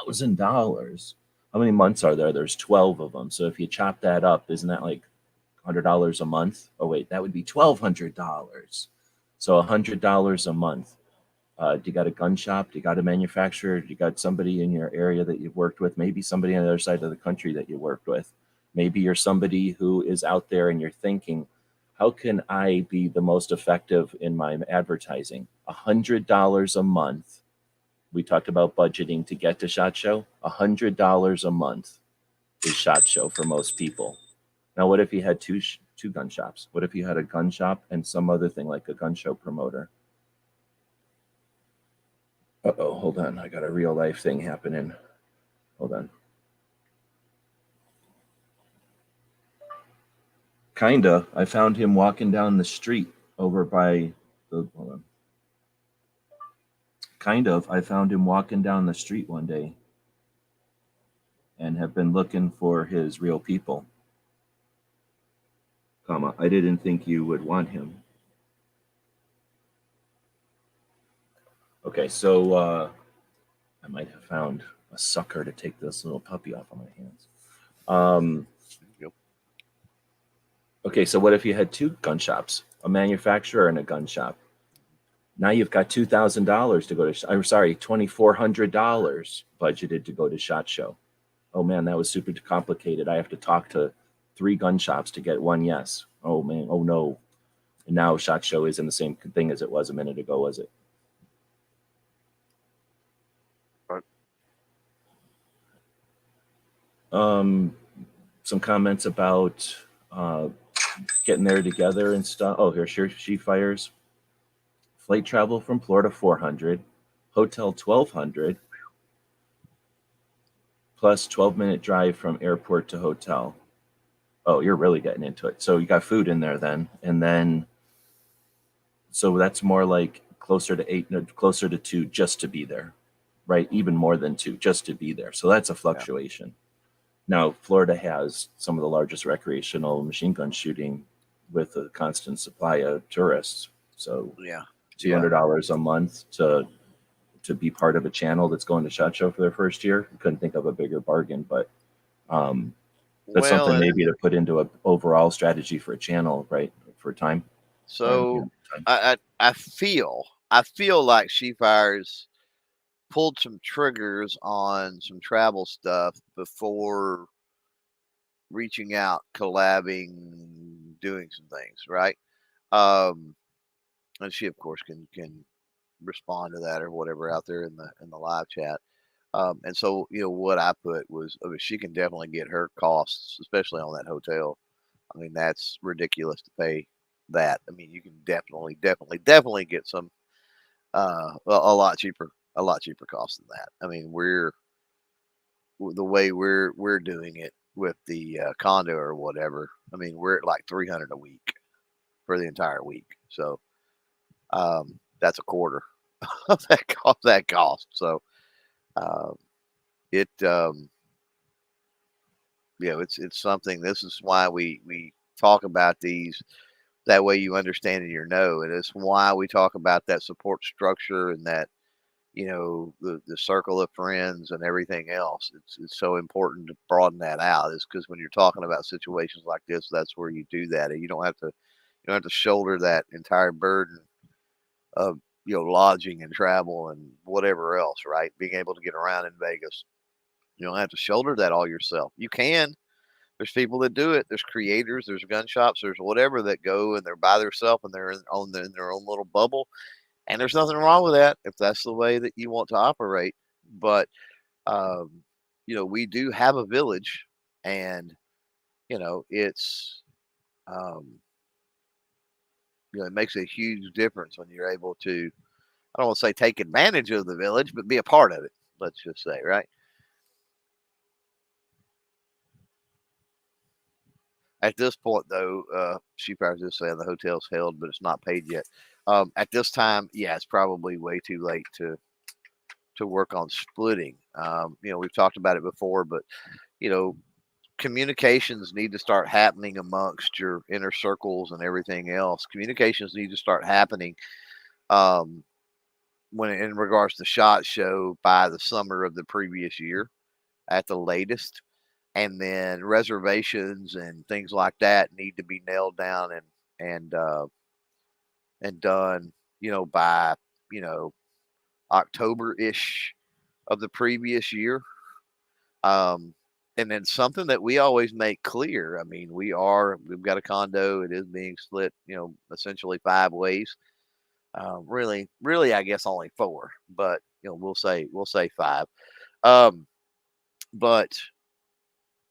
$1,000. How many months are there? There's 12 of them. So if you chop that up, isn't that like $100 a month? Oh wait, that would be $1,200. So $100 a month. Do you got a gun shop? Do you got a manufacturer? Do you got somebody in your area that you've worked with? Maybe somebody on the other side of the country that you worked with. Maybe you're somebody who is out there and you're thinking, how can I be the most effective in my advertising? $100 a month. We talked about budgeting to get to SHOT Show. $100 a month is SHOT Show for most people. Now, what if you had two gun shops? What if you had a gun shop and some other thing like a gun show promoter? Uh-oh, hold on. I got a real life thing happening. Hold on. Kinda. I found him walking down the street over by the. Hold on. Kind of. I found him walking down the street one day and have been looking for his real people. Comma. I didn't think you would want him. Okay, so I might have found a sucker to take this little puppy off of my hands. Yep. Okay, so what if you had two gun shops, a manufacturer and a gun shop? Now you've got $2,000 to go to. I'm sorry, $2,400 budgeted to go to SHOT Show. Oh man, that was super complicated. I have to talk to 3 gun shops to get one yes. Oh man, oh no. And now SHOT Show isn't the same thing as it was a minute ago, was it? Right. Some comments about getting there together and stuff. Oh, here she fires. Flight travel from Florida 400, hotel 1200, plus 12-minute drive from airport to hotel. Oh, you're really getting into it. So you got food in there then, and then so that's more like closer to eight, no, closer to two just to be there, right? Even more than two just to be there. So that's a Yeah. fluctuation. Now, Florida has some of the largest recreational machine gun shooting with a constant supply of tourists. So Yeah. Yeah. $200 a month to be part of a channel that's going to SHOT Show for their first year. Couldn't think of a bigger bargain, but um, that's Well, something and maybe to put into an overall strategy for a channel, right? For time or so time. I feel like She Fires pulled some triggers on some travel stuff before reaching out, collabing, doing some things, right? Um, and she of course can respond to that or whatever out there in the live chat. And so, what I put was, I mean, she can definitely get her costs, especially on that hotel. I mean, that's ridiculous to pay that. I mean, you can definitely get some a lot cheaper cost than that. I mean, the way we're doing it with the condo or whatever. I mean, we're at like 300 a week for the entire week. So that's a quarter of that cost. So um, it it's something. This is why we talk about these. That way you understand and you know, and it's why we talk about that support structure and that the circle of friends and everything else. It's so important to broaden that out. Is because when you're talking about situations like this, that's where you do that, and you don't have to shoulder that entire burden of lodging and travel and whatever else, right? Being able to get around in Vegas, you don't have to shoulder that all yourself. You can. There's people that do it. There's creators. There's gun shops. There's whatever that go and they're by themselves and they're in their own little bubble. And there's nothing wrong with that if that's the way that you want to operate. But um, we do have a village, and it's um, it makes a huge difference when you're able to. I don't want to say take advantage of the village, but be a part of it. Let's just say, right? At this point, though, she probably just saying the hotel's held, but it's not paid yet. At this time, yeah, it's probably way too late to work on splitting. We've talked about it before, but you know, communications need to start happening amongst your inner circles and everything else. Communications need to start happening um, when in regards to SHOT Show by the summer of the previous year at the latest, and then reservations and things like that need to be nailed down and done, by you know October ish of the previous year. Um, and then something that we always make clear. I mean, we've got a condo. It is being split, essentially 5 ways. Really, I guess only four, but we'll say five. Um, but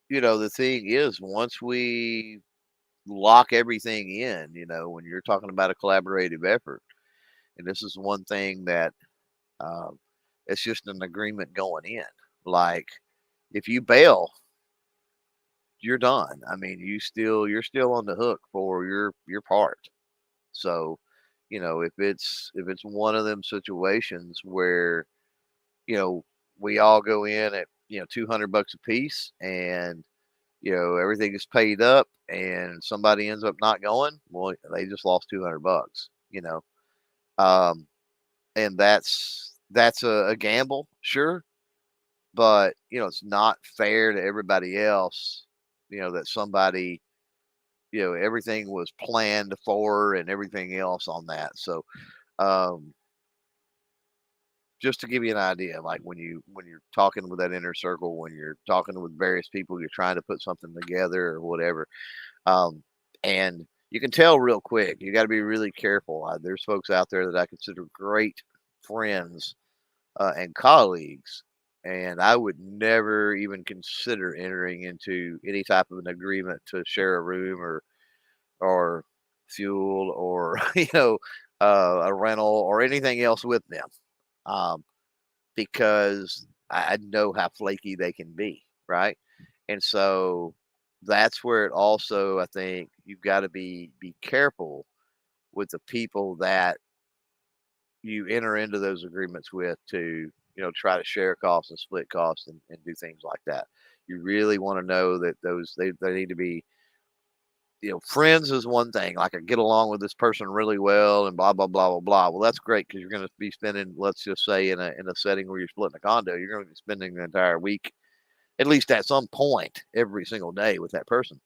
the thing is, once we lock everything in, when you're talking about a collaborative effort, and this is one thing that um, it's just an agreement going in. Like, if you bail, you're done. I mean, you're still on the hook for your part. So, if it's one of them situations where you know we all go in at $200 a piece, and everything is paid up, and somebody ends up not going, well, they just lost $200. Um, and that's a gamble, sure, but it's not fair to everybody else. That somebody everything was planned for and everything else on that. So, um, just to give you an idea, like when you're talking with that inner circle, when you're talking with various people, you're trying to put something together or whatever, um, and you can tell real quick. You got to be really careful. There's folks out there that I consider great friends and colleagues, and I would never even consider entering into any type of an agreement to share a room or fuel or a rental or anything else with them, um, because I know how flaky they can be, right? And so that's where it also, I think you've got to be careful with the people that you enter into those agreements with to try to share costs and split costs and do things like that. You really want to know that they need to be, friends is one thing. Like, I get along with this person really well, and blah blah blah blah blah. Well, that's great because you're going to be spending, let's just say, in a setting where you're splitting a condo, you're going to be spending the entire week, at least at some point, every single day with that person.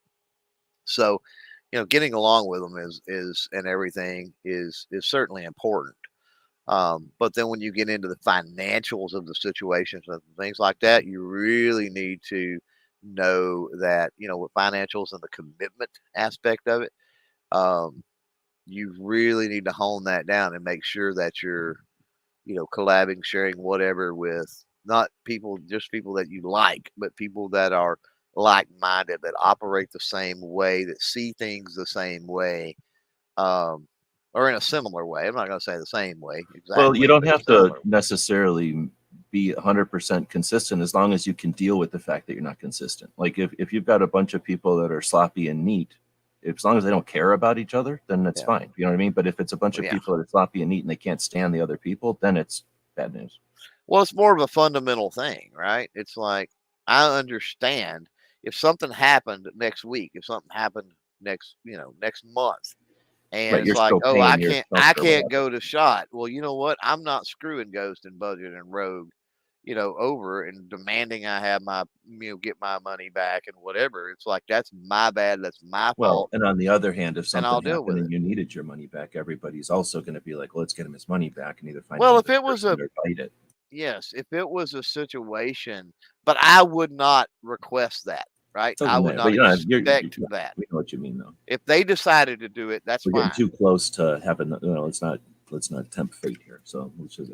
So, getting along with them is and everything is certainly important. But then when you get into the financials of the situations and things like that, you really need to know that, with financials and the commitment aspect of it, um, you really need to hone that down and make sure that you're, collabing, sharing whatever with not people, just people that you like, but people that are like minded, that operate the same way, that see things the same way, um, or in a similar way. I'm not going to say the same way Well, you exactly, don't but a have to similar. necessarily be 100% consistent as long as you can deal with the fact that you're not consistent. Like if you've got a bunch of people that are sloppy and neat, as long as they don't care about each other, then that's Yeah. fine. You know what I mean? But if it's a bunch Well, of yeah. people that are sloppy and neat and they can't stand the other people, then it's bad news. Well, it's more of a fundamental thing, right? It's like, I understand if something happened next week, if something happened next month, and Right. it's You're like, still oh, paying your stuff I or can't whatever. go to Shot. Well, you know what? I'm not screwing Ghost and Budget and Rogue, over and demanding I have my, get my money back and whatever. It's like, that's my bad. That's my Well, fault, and on the other hand, if and something I'll deal happened with and it. you needed your money back, everybody's also going to be like, well, let's get him his money back and either find Well, if another it was person a or fight it. Yes, if it was a situation, but I would not request that, right? I Doesn't would matter. But not you're expect that. we know what you mean though. If they decided to do it, that's We're getting fine. too close to having let's not tempt fate here. So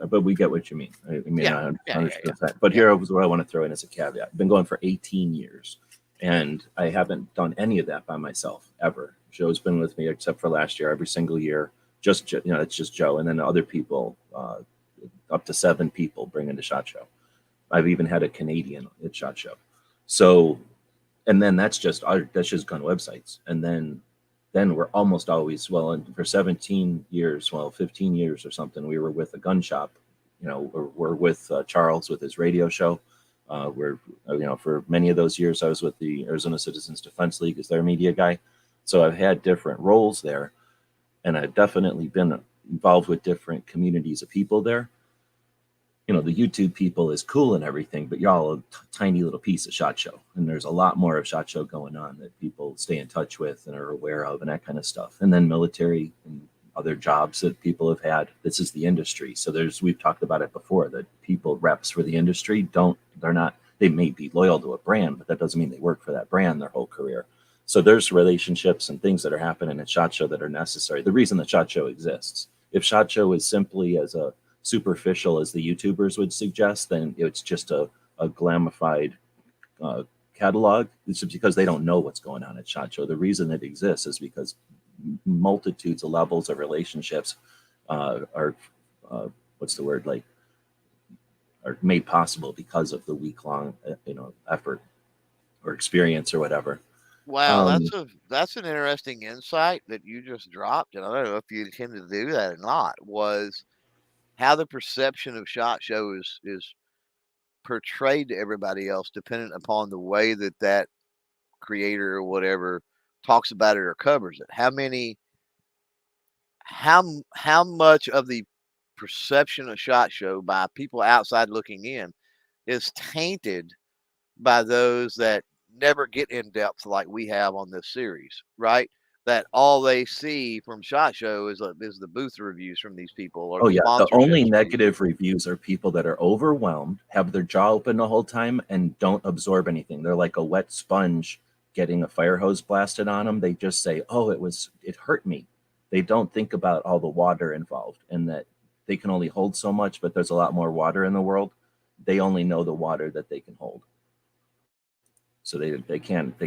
but we get what you mean. I mean, Yeah, I yeah, yeah, yeah, understand. But yeah. here is what I want to throw in as a caveat. I've been going for 18 years, and I haven't done any of that by myself ever. Joe's been with me except for last year, every single year. It's just Joe, and then other people, up to 7 people, bring into Shot Show. I've even had a Canadian at Shot Show. So and then that's just gun websites, and then we're almost always, well, and for 17 years, well, 15 years or something, we were with a gun shop. We're with Charles with his radio show. We're for many of those years I was with the Arizona Citizens Defense League as their media guy. So I've had different roles there, and I've definitely been involved with different communities of people there. The YouTube people is cool and everything, but y'all a tiny little piece of Shot Show, and there's a lot more of Shot Show going on that people stay in touch with and are aware of, and that kind of stuff. And then military and other jobs that people have had. This is the industry, so we've talked about it before that people reps for the industry they're not, they may be loyal to a brand, but that doesn't mean they work for that brand their whole career. So there's relationships and things that are happening at Shot Show that are necessary. The reason that Shot Show exists. If Shot Show is simply as a superficial as the YouTubers would suggest, then it's just a glamified uh, catalog. It's just because they don't know what's going on at Shot Show. The reason it exists is because multitudes of levels of relationships are what's the word, like, are made possible because of the week long effort or experience or whatever. Wow, Um, that's an interesting insight that you just dropped, and I don't know if you intended to do that or not. Was how the perception of Shot Show is portrayed to everybody else, dependent upon the way that creator or whatever talks about it or covers it. How much of the perception of Shot Show by people outside looking in is tainted by those that never get in depth like we have on this series, right? That all they see from Shot Show is the booth reviews from these people or Oh the yeah, the only sponsorships from these negative people. reviews are people that are overwhelmed, have their jaw open the whole time, and don't absorb anything. They're like a wet sponge getting a fire hose blasted on them. They just say, "Oh, it hurt me." They don't think about all the water involved and that they can only hold so much, but there's a lot more water in the world. They only know the water that they can hold. So they can't.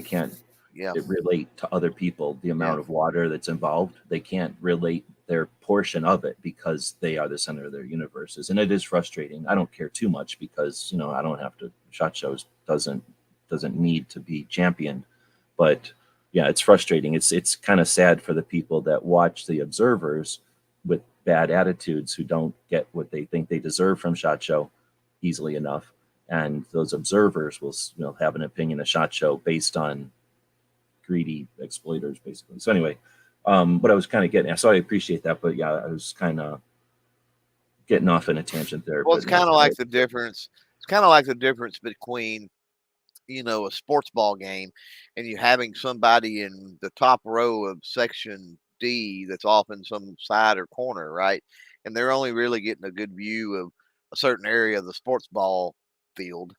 Yeah. relate to other people the Yeah. amount of water that's involved. They can't relate their portion of it because they are the center of their universes, and it is frustrating. I don't care too much because I don't have to. Shot shows doesn't need to be championed, but yeah, it's frustrating. It's kind of sad for the people that watch the observers with bad attitudes who don't get what they think they deserve from Shot Show easily enough, and those observers will have an opinion of Shot Show based on greedy exploiters, basically. So anyway, what I was kind of getting at, so I appreciate that, but yeah, I was kind of getting off in a tangent there, Well, but it's not kind of to like really. the difference. It's kind of like the difference between a sports ball game and you having somebody in the top row of section D that's off in some side or corner, right? And they're only really getting a good view of a certain area of the sports ball field.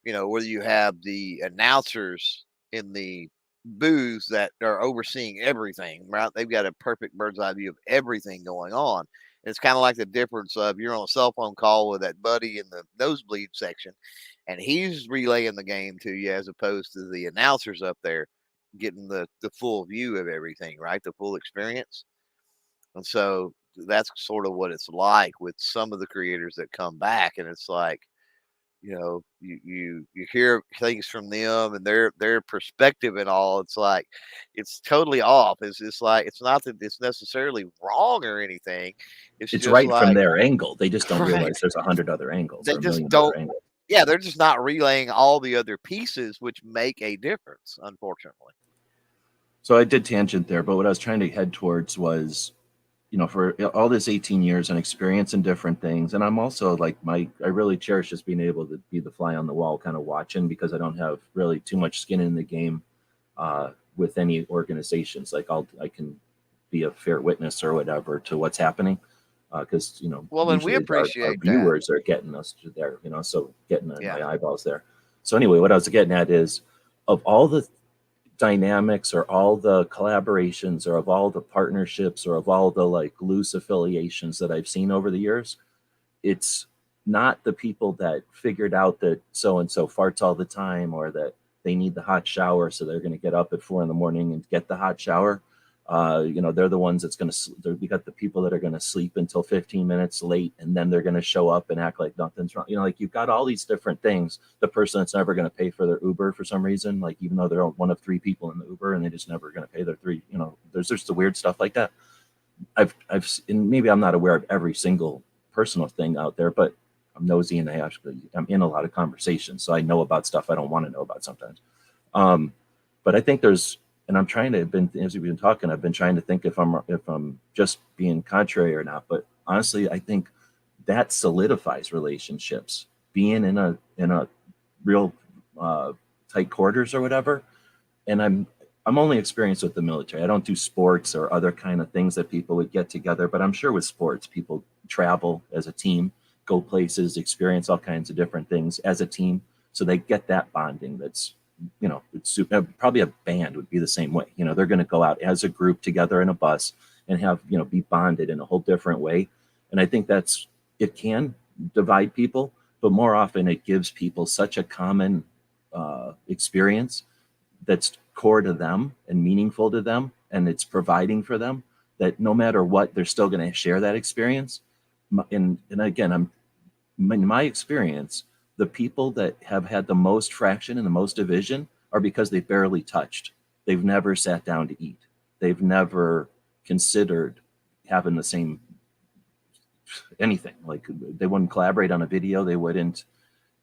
Whether you have the announcers in the booths that are overseeing everything, right? They've got a perfect bird's eye view of everything going on. And it's kind of like the difference of you're on a cell phone call with that buddy in the nosebleed section, and he's relaying the game to you as opposed to the announcers up there getting the full view of everything, right? The full experience. And so that's sort of what it's like with some of the creators that come back, and it's like, you hear things from them and their perspective and all. It's like it's totally off. It's like it's not that it's necessarily wrong or anything. It's It's just right from like their angle. They just don't right. realize there's 100 other angles They or a just million other don't. angles. Yeah, they're just not relaying all the other pieces, which make a difference. Unfortunately. So I did tangent there, but what I was trying to head towards was, for all this 18 years and experience in different things, and I'm also like I really cherish just being able to be the fly on the wall, kind of watching because I don't have really too much skin in the game with any organizations. Like I can be a fair witness or whatever to what's happening because Well, and we usually our appreciate that. viewers are getting us to there, so getting Yeah. my eyeballs there. So anyway, what I was getting at is of all the dynamics or all the collaborations or of all the partnerships or of all the like loose affiliations that I've seen over the years, it's not the people that figured out that so and so farts all the time or that they need the hot shower, so they're going to get up at 4 in the morning and get the hot shower. They're the ones that's going to. We got the people that are going to sleep until 15 minutes late, and then they're going to show up and act like nothing's wrong. Like you've got all these different things. The person that's never going to pay for their Uber for some reason, like even though they're one of three people in the Uber, and they just never going to pay their three. There's just the weird stuff like that. And maybe I'm not aware of every single personal thing out there, but I'm nosy and I'm in a lot of conversations, so I know about stuff I don't want to know about sometimes. Um, but I think and I'm trying to as we've been talking, I've been trying to think if I'm just being contrary or not. But honestly, I think that solidifies relationships. Being in a real tight quarters or whatever, and I'm only experienced with the military. I don't do sports or other kind of things that people would get together, but I'm sure with sports, people travel as a team, go places, experience all kinds of different things as a team. So they get that bonding. It's probably a band would be the same way. They're going to go out as a group together in a bus and have, be bonded in a whole different way. And I think it can divide people, but more often it gives people such a common experience that's core to them and meaningful to them and it's providing for them that no matter what they're still going to share that experience. And again, in my experience, the people that have had the most fraction and the most division are because they barely touched. They've never sat down to eat. They've never considered having the same anything. Like they wouldn't collaborate on a video. They wouldn't.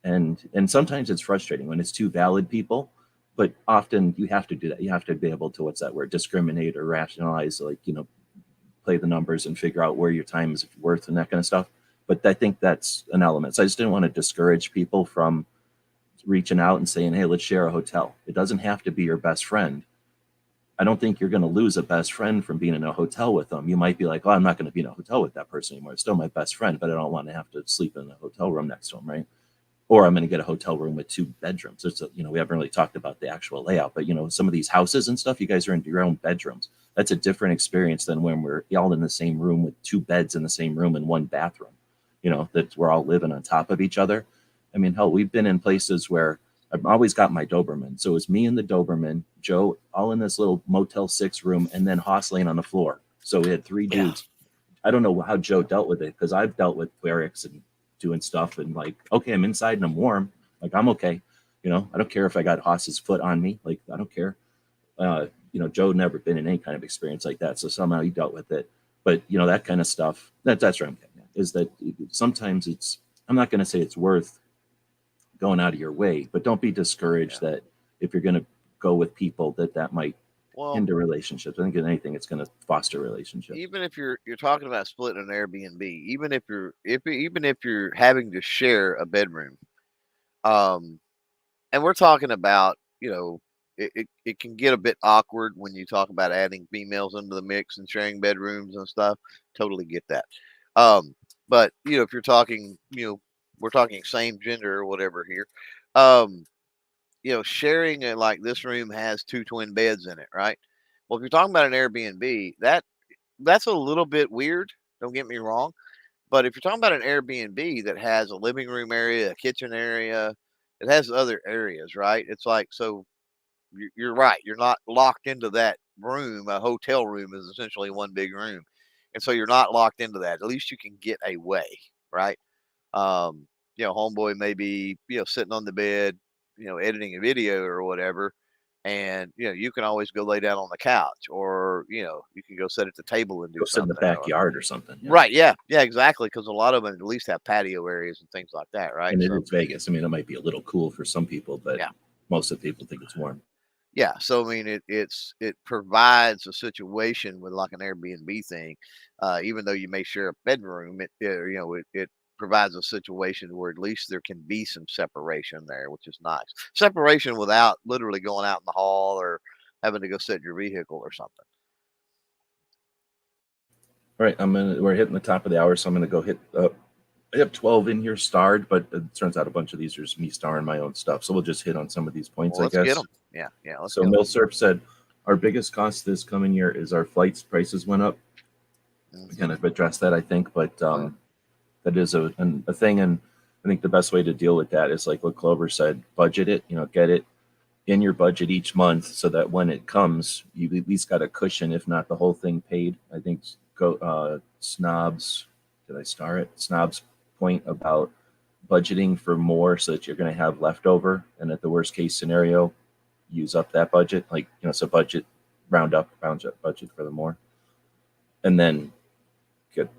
And sometimes it's frustrating when it's two valid people, but often you have to do that. You have to be able to, what's that word, discriminate or rationalize, like, play the numbers and figure out where your time is worth and that kind of stuff. But I think that's an element. So I just didn't want to discourage people from reaching out and saying, hey, let's share a hotel. It doesn't have to be your best friend. I don't think you're going to lose a best friend from being in a hotel with them. You might be like, oh, I'm not going to be in a hotel with that person anymore. It's still my best friend, but I don't want to have to sleep in a hotel room next to him, right? Or I'm going to get a hotel room with 2 bedrooms. We haven't really talked about the actual layout, but some of these houses and stuff, you guys are in your own bedrooms. That's a different experience than when we're all in the same room with 2 beds in the same room and 1 bathroom. That we're all living on top of each other. I mean, hell, we've been in places where I've always got my Doberman. So it was me and the Doberman, Joe, all in this little Motel 6 room, and then Haas laying on the floor. So we had three Yeah. dudes. I don't know how Joe dealt with it, because I've dealt with barracks and doing stuff, and like, okay, I'm inside and I'm warm. Like, I'm okay. I don't care if I got Haas's foot on me. Like, I don't care. Joe never been in any kind of experience like that. So somehow he dealt with it. But, that kind of stuff, that's where I'm getting at, is that sometimes I'm not going to say it's worth going out of your way, but don't be discouraged that if you're going to go with people that might hinder relationships. I think in anything, it's going to foster relationships. Even if you're talking about splitting an Airbnb, even if you're having to share a bedroom, and we're talking about, it can get a bit awkward when you talk about adding females into the mix and sharing bedrooms and stuff. Totally get that. But if you're talking, we're talking same gender or whatever here. Sharing it, like this room has 2 twin beds in it, right? Well, if you're talking about an Airbnb, that's a little bit weird. Don't get me wrong. But if you're talking about an Airbnb that has a living room area, a kitchen area, it has other areas, right? It's like, so you're right. You're not locked into that room. A hotel room is essentially one big room. And so you're not locked into that. At least you can get away, right? Um, homeboy may be, sitting on the bed, editing a video or whatever. And, you can always go lay down on the couch, or, you can go sit at the table and do Go sit in the something. backyard or something. Yeah. Right. Yeah. Yeah, exactly. Because a lot of them at least have patio areas and things like that. Right. And it's Vegas. I mean, it might be a little cool for some people, but most of the people think it's warm. Yeah. So, I mean, it provides a situation with like an Airbnb thing. Even though you may share a bedroom, it provides a situation where at least there can be some separation there, which is nice. Separation without literally going out in the hall or having to go sit in your vehicle or something. All right, we're hitting the top of the hour, so I'm gonna go hit. I have 12 in here starred, but it turns out a bunch of these are just me starring my own stuff. So we'll just hit on some of these points, Well, I let's guess. get them. Yeah. Let's so Millsurp said our biggest cost this coming year is our flights prices went up. We kind of addressed that, I think, but that is a thing, and I think the best way to deal with that is like what Clover said: budget it. Get it in your budget each month, so that when it comes, you at least got a cushion, if not the whole thing paid. I think Snob's, did I star it? Snob's point about budgeting for more so that you're going to have leftover, and at the worst case scenario, use up that budget. Like, so budget, round up budget for the more, and then get.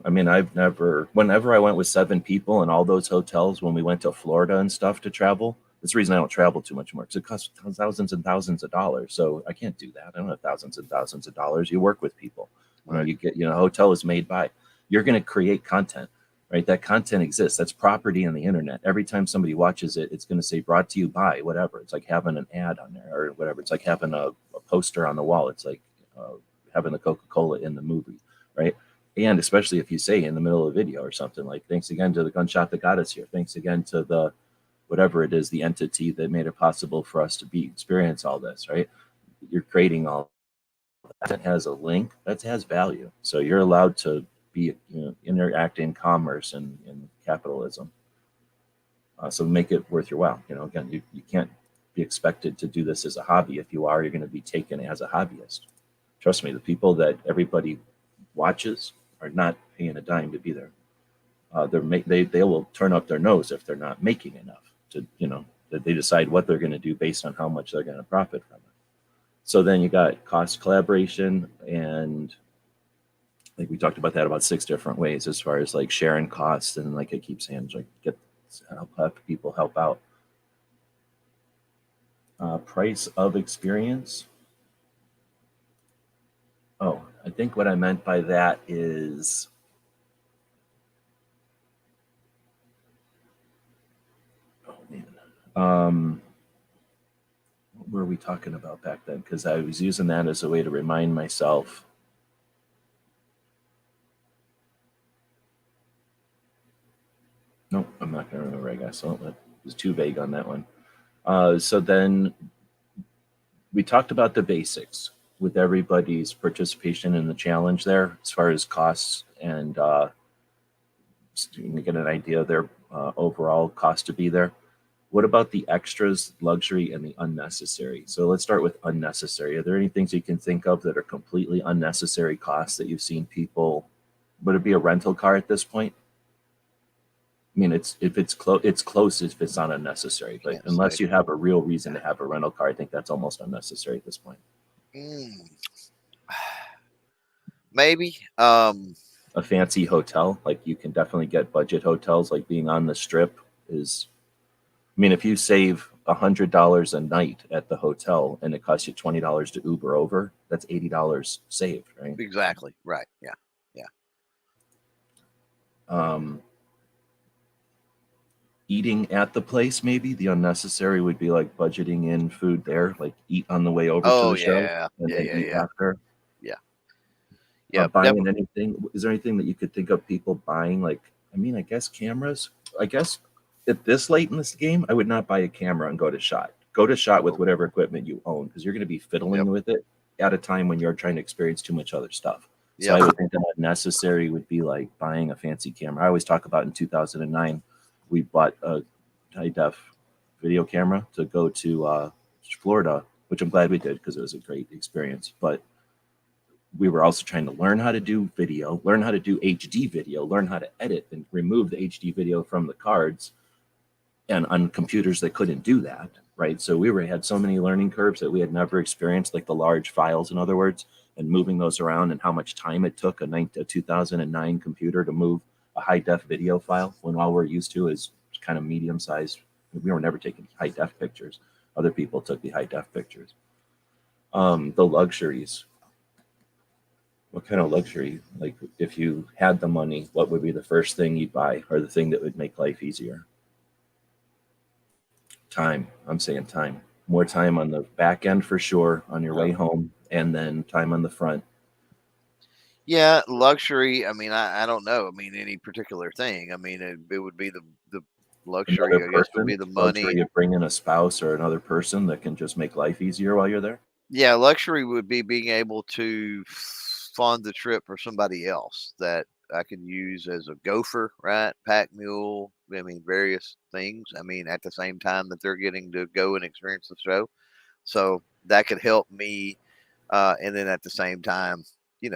I mean, whenever I went with 7 people in all those hotels when we went to Florida and stuff to travel, that's the reason I don't travel too much more, because it costs thousands and thousands of dollars. So I can't do that. I don't have thousands and thousands of dollars. You work with people. Right. You get, hotel is made by. You're going to create content, right? That content exists. That's property on the internet. Every time somebody watches it, it's going to say brought to you by whatever. It's like having an ad on there or whatever. It's like having a poster on the wall. It's like having the Coca-Cola in the movie, right? And especially if you say in the middle of a video or something like, thanks again to the gunshot that got us here. Thanks again to the whatever it is, the entity that made it possible for us to experience all this, right? You're creating all that has a link that has value. So you're allowed to be, interact in commerce and in capitalism. So make it worth your while. Again, you can't be expected to do this as a hobby. If you are, you're going to be taken as a hobbyist. Trust me, the people that everybody watches are not paying a dime to be there. They will turn up their nose if they're not making enough to, that they decide what they're going to do based on how much they're going to profit from it. So then you got cost collaboration, and like we talked about that about 6 different ways as far as like sharing costs, and like I keep saying, like help people help out. Price of experience. Oh, I think what I meant by that is what were we talking about back then? Because I was using that as a way to remind myself. Nope, I'm not going to remember, I guess. It was too vague on that one. So then we talked about the basics with everybody's participation in the challenge there, as far as costs and get an idea of their overall cost to be there. What about the extras, luxury, and the unnecessary? So let's start with unnecessary. Are there any things you can think of that are completely unnecessary costs that you've seen people? Would it be a rental car at this point? I mean, it's if it's close, it's close if it's not unnecessary. But Can't say. unless you have a real reason to have a rental car, I think that's almost unnecessary at this point. Mm, maybe. A fancy hotel, like you can definitely get budget hotels, like being on the strip is. I mean, if you save $100 a night at the hotel and it costs you $20 to Uber over, that's $80 saved, right? Exactly. Right. Yeah. Yeah. Um, Eating at the place, maybe the unnecessary would be like budgeting in food there, like eat on the way over to Oh the show yeah. and Yeah. then Yeah. eat Yeah. after. Yeah. Yeah. Buying anything, is there anything that you could think of people buying? Like, I mean, I guess cameras. I guess at this late in this game, I would not buy a camera and go to shot. Go to shot with Oh, whatever equipment you own because you're going to be yep. fiddling with it at a time when you're trying to experience too much other stuff. So Yep. I would think that necessary would be like buying a fancy camera. I always talk about in 2009, we bought a high def video camera to go to Florida, which I'm glad we did because it was a great experience. But we were also trying to learn how to do video, learn how to do HD video, learn how to edit and remove the HD video from the cards. And on computers that couldn't do that, right? So had so many learning curves that we had never experienced, like the large files, in other words, and moving those around and how much time it took a 2009 computer to move a high def video file when all we're used to is kind of medium sized. We were never taking high def pictures. Other people took the high def pictures. The luxuries, what kind of luxury? Like, if you had the money, what would be the first thing you'd buy, or the thing that would make life easier? Time. I'm saying time. More time on the back end for sure on your way Yep. home, and then time on the front. Yeah. Luxury. I mean, I don't know. I mean, any particular thing. I mean, it would be the Another luxury. I guess would person, be the money. luxury of bringing a spouse or another person that can just make life easier while you're there. Yeah, luxury would be being able to fund the trip for somebody else that I can use as a gopher, right? Pack mule. I mean, various things. I mean, at the same time that they're getting to go and experience the show. So that could help me. And then at the same time, it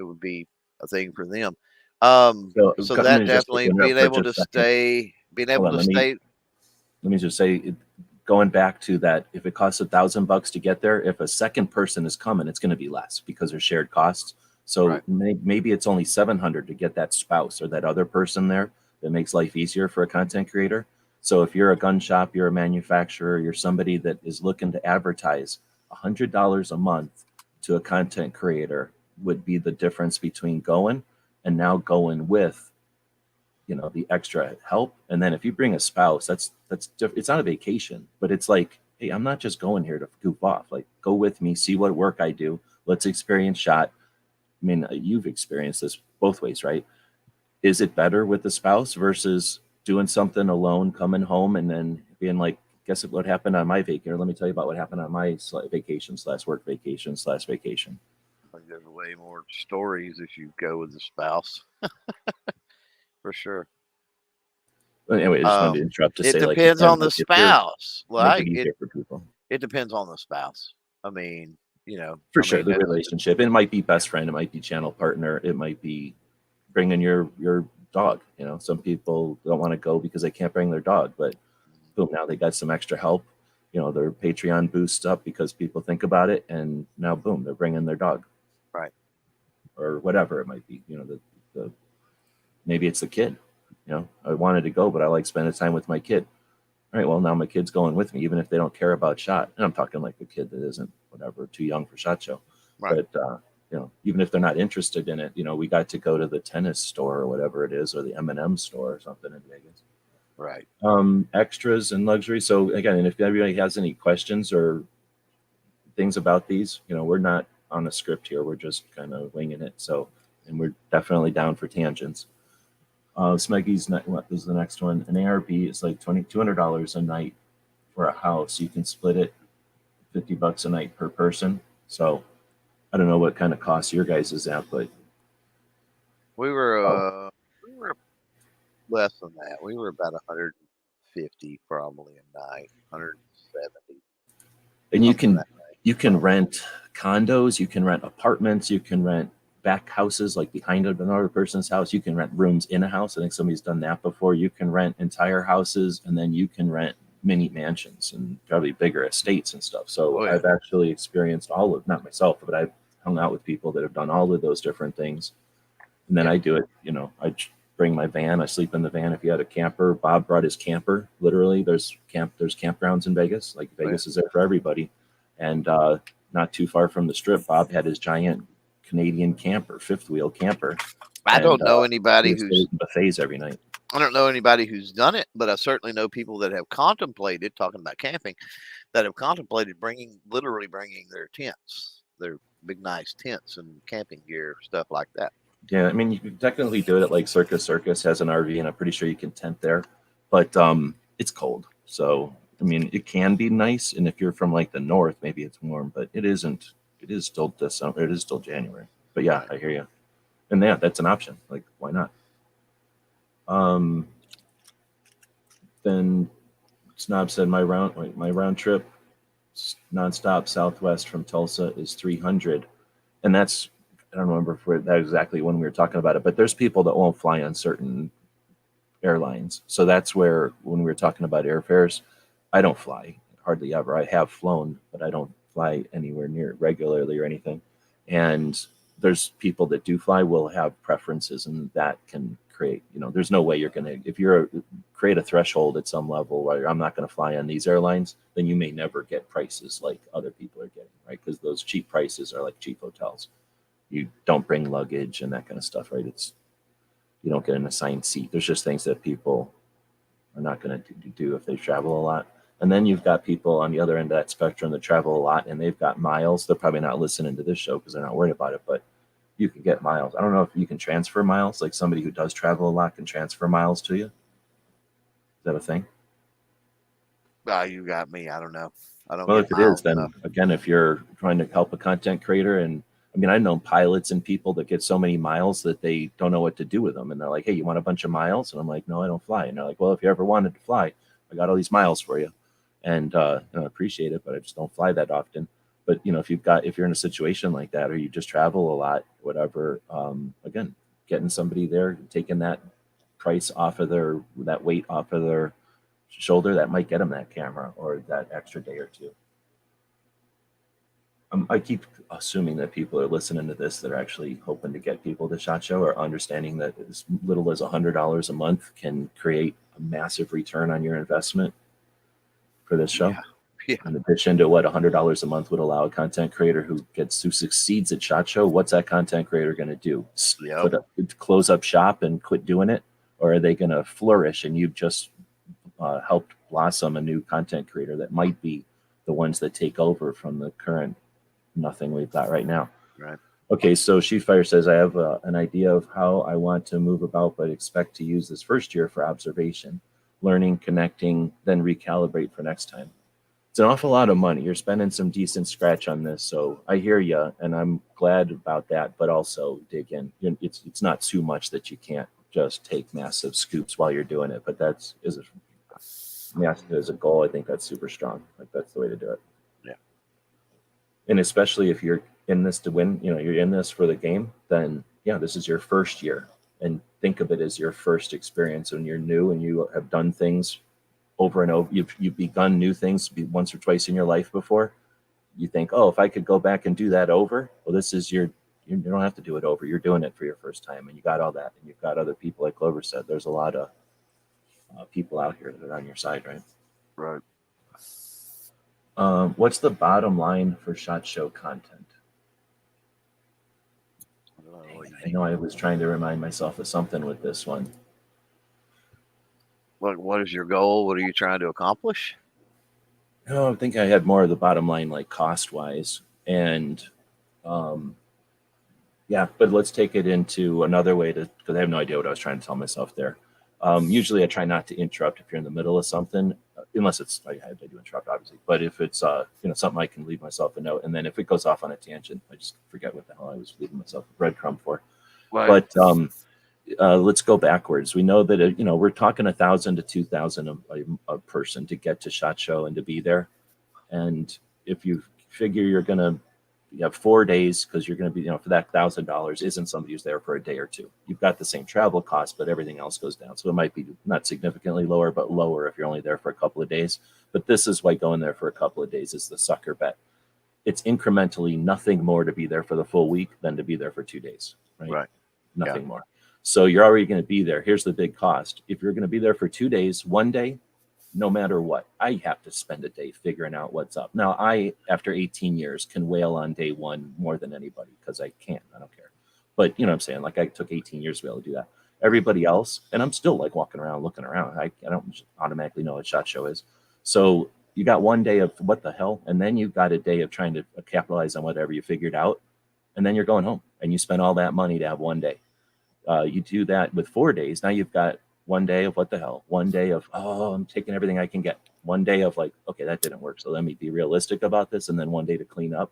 would be a thing for them. So So let that me just definitely interrupt for just a second. being Hold able on. to stay. Let me just say, going back to that, if it costs $1,000 to get there, if a second person is coming, it's going to be less because there's shared costs. So Right. maybe it's only 700 to get that spouse or that other person there that makes life easier for a content creator. So if you're a gun shop, you're a manufacturer, you're somebody that is looking to advertise, $100 a month to a content creator would be the difference between going and now going with, the extra help. And then if you bring a spouse, it's not a vacation, but it's like, hey, I'm not just going here to goof off. Like, go with me, see what work I do, let's experience shot. I mean, you've experienced this both ways, right? Is it better with the spouse versus doing something alone, coming home and then being like, guess what happened on my vacation? Or let me tell you about what happened on my vacation slash work vacation slash vacation. I think there's way more stories if you go with a spouse, for sure. But anyway, I just wanted to interrupt to It say, like, depends that on the might, if you're spouse. Well, make it easier for people. it depends on the spouse. I mean, For I sure, mean the that's relationship. It might be best friend, it might be channel partner, it might be bringing your dog. Some people don't want to go because they can't bring their dog, but boom, now they got some extra help. Their Patreon boosts up because people think about it, and now boom, they're bringing their dog right. or whatever it might be. The maybe it's the kid. I wanted to go, but I like spending time with my kid. All right, well, now my kid's going with me, even if they don't care about shot. And I'm talking like a kid that isn't whatever too young for shot show, Right. but even if they're not interested in it, we got to go to the tennis store or whatever it is, or the M&M store or something in Vegas. Right. Extras and luxury. So again, and if anybody has any questions or things about these, we're not on a script here. We're just kind of winging it. So, and we're definitely down for tangents. Smeggy's what is the next one? An ARB is like $200 a night for a house. You can split it $50 a night per person. So I don't know what kind of cost your guys is at, but We oh, were less than that. We were about 150 150 probably a night, 170, And something in that you range. can rent condos, you can rent apartments, you can rent back houses like behind another person's house. You can rent rooms in a house. I think somebody's done that before. You can rent entire houses, and then you can rent mini mansions and probably bigger estates and stuff. So Oh yeah, I've actually experienced all of, not myself, but I've hung out with people that have done all of those different things. And then yeah, I do it, bring my van, I sleep in the van. If you had a camper, Bob brought his camper. Literally, there's campgrounds in Vegas. Like oh, yeah. Vegas is there for everybody. And not too far from the strip, Bob had his giant Canadian camper, fifth wheel camper. I And don't know we anybody were still who's eating buffets every night. I don't know anybody who's done it, but I certainly know people that have contemplated talking about camping that have contemplated literally bringing their tents, their big nice tents and camping gear, stuff like that. Yeah, I mean, you can technically do it at like Circus. Circus has an RV, and I'm pretty sure you can tent there, but it's cold. So, I mean, it can be nice, and if you're from like the north, maybe it's warm, but it isn't. It is still December. It is still January. But yeah, Right. I hear you. And yeah, that's an option. Like, why not? Um, then Snob said my round trip nonstop Southwest from Tulsa is 300, and that's I don't remember if that exactly when we were talking about it, but there's people that won't fly on certain airlines. So that's where, when we were talking about airfares, I don't fly hardly ever. I have flown, but I don't fly anywhere near regularly or anything. And there's people that do fly will have preferences, and that can create, there's no way you're going to, if you're create a threshold at some level where I'm not going to fly on these airlines, then you may never get prices like other people are getting, right? Because those cheap prices are like cheap hotels. You don't bring luggage and that kind of stuff, right? You don't get an assigned seat. There's just things that people are not going to do if they travel a lot. And then you've got people on the other end of that spectrum that travel a lot and they've got miles. They're probably not listening to this show because they're not worried about it, but you can get miles. I don't know if you can transfer miles, like somebody who does travel a lot can transfer miles to you. Is that a thing? You got me. I don't know. I don't Well, get if it is, miles enough. then again, if you're trying to help a content creator, and I mean, I know pilots and people that get so many miles that they don't know what to do with them. And they're like, hey, you want a bunch of miles? And I'm like, no, I don't fly. And they're like, well, if you ever wanted to fly, I got all these miles for you. And I appreciate it, but I just don't fly that often. But, if you're in a situation like that, or you just travel a lot, whatever, again, getting somebody there, taking that price off of that weight off of their shoulder, that might get them that camera or that extra day or two. I keep assuming that people are listening to this that are actually hoping to get people to SHOT Show, or understanding that as little as $100 a month can create a massive return on your investment for this show. Yeah, yeah, In addition to what $100 a month would allow a content creator who succeeds at SHOT Show, what's that content creator going to do? yep, Close up shop and quit doing it, or are they going to flourish and you've just helped blossom a new content creator that might be the ones that take over from the current nothing we've got right now? right. Okay, so Fire says, I have an idea of how I want to move about, but expect to use this first year for observation, learning, connecting, then recalibrate for next time. It's an awful lot of money. You're spending some decent scratch on this, so I hear you, and I'm glad about that. But also dig in. It's not too much that you can't just take massive scoops while you're doing it. But as a goal, I think that's super strong. Like, that's the way to do it. Yeah. And especially if you're in this to win, you're in this for the game, then yeah, this is your first year, and think of it as your first experience. When you're new and you have done things over and over, you've begun new things once or twice in your life before. You think, oh, if I could go back and do that over, well, this is you don't have to do it over. You're doing it for your first time, and you got all that, and you've got other people, like Clover said. There's a lot of people out here that are on your side, right? Right. What's the bottom line for SHOT Show content? I know I was trying to remind myself of something with this one. What is your goal? What are you trying to accomplish? I think I had more of the bottom line, like cost wise. And yeah, but let's take it into another way, because I have no idea what I was trying to tell myself there. Usually I try not to interrupt if you're in the middle of something, unless I do interrupt, obviously. But if it's something, I can leave myself a note. And then if it goes off on a tangent, I just forget what the hell I was leaving myself a breadcrumb for. Right. But let's go backwards. We know that we're talking 1,000 to 2,000 a person to get to SHOT Show and to be there. And if you figure you have 4 days, because you're going to be, for that $1,000 isn't somebody who's there for a day or two. You've got the same travel cost, but everything else goes down. So it might be not significantly lower, but lower if you're only there for a couple of days. But this is why going there for a couple of days is the sucker bet. It's incrementally nothing more to be there for the full week than to be there for 2 days, right? Right. Nothing more. So you're already going to be there. Here's the big cost. If you're going to be there for 2 days, one day, no matter what, I have to spend a day figuring out what's up. Now, I, after 18 years, can wail on day one more than anybody because I can. I don't care. But you know what I'm saying? Like, I took 18 years to be able to do that. Everybody else, and I'm still like walking around, looking around. I don't automatically know what SHOT Show is. So you got one day of what the hell, and then you've got a day of trying to capitalize on whatever you figured out, and then you're going home, and you spend all that money to have one day. You do that with 4 days. Now you've got one day of what the hell, one day of, oh, I'm taking everything I can get. One day of like, okay, that didn't work. So let me be realistic about this. And then one day to clean up.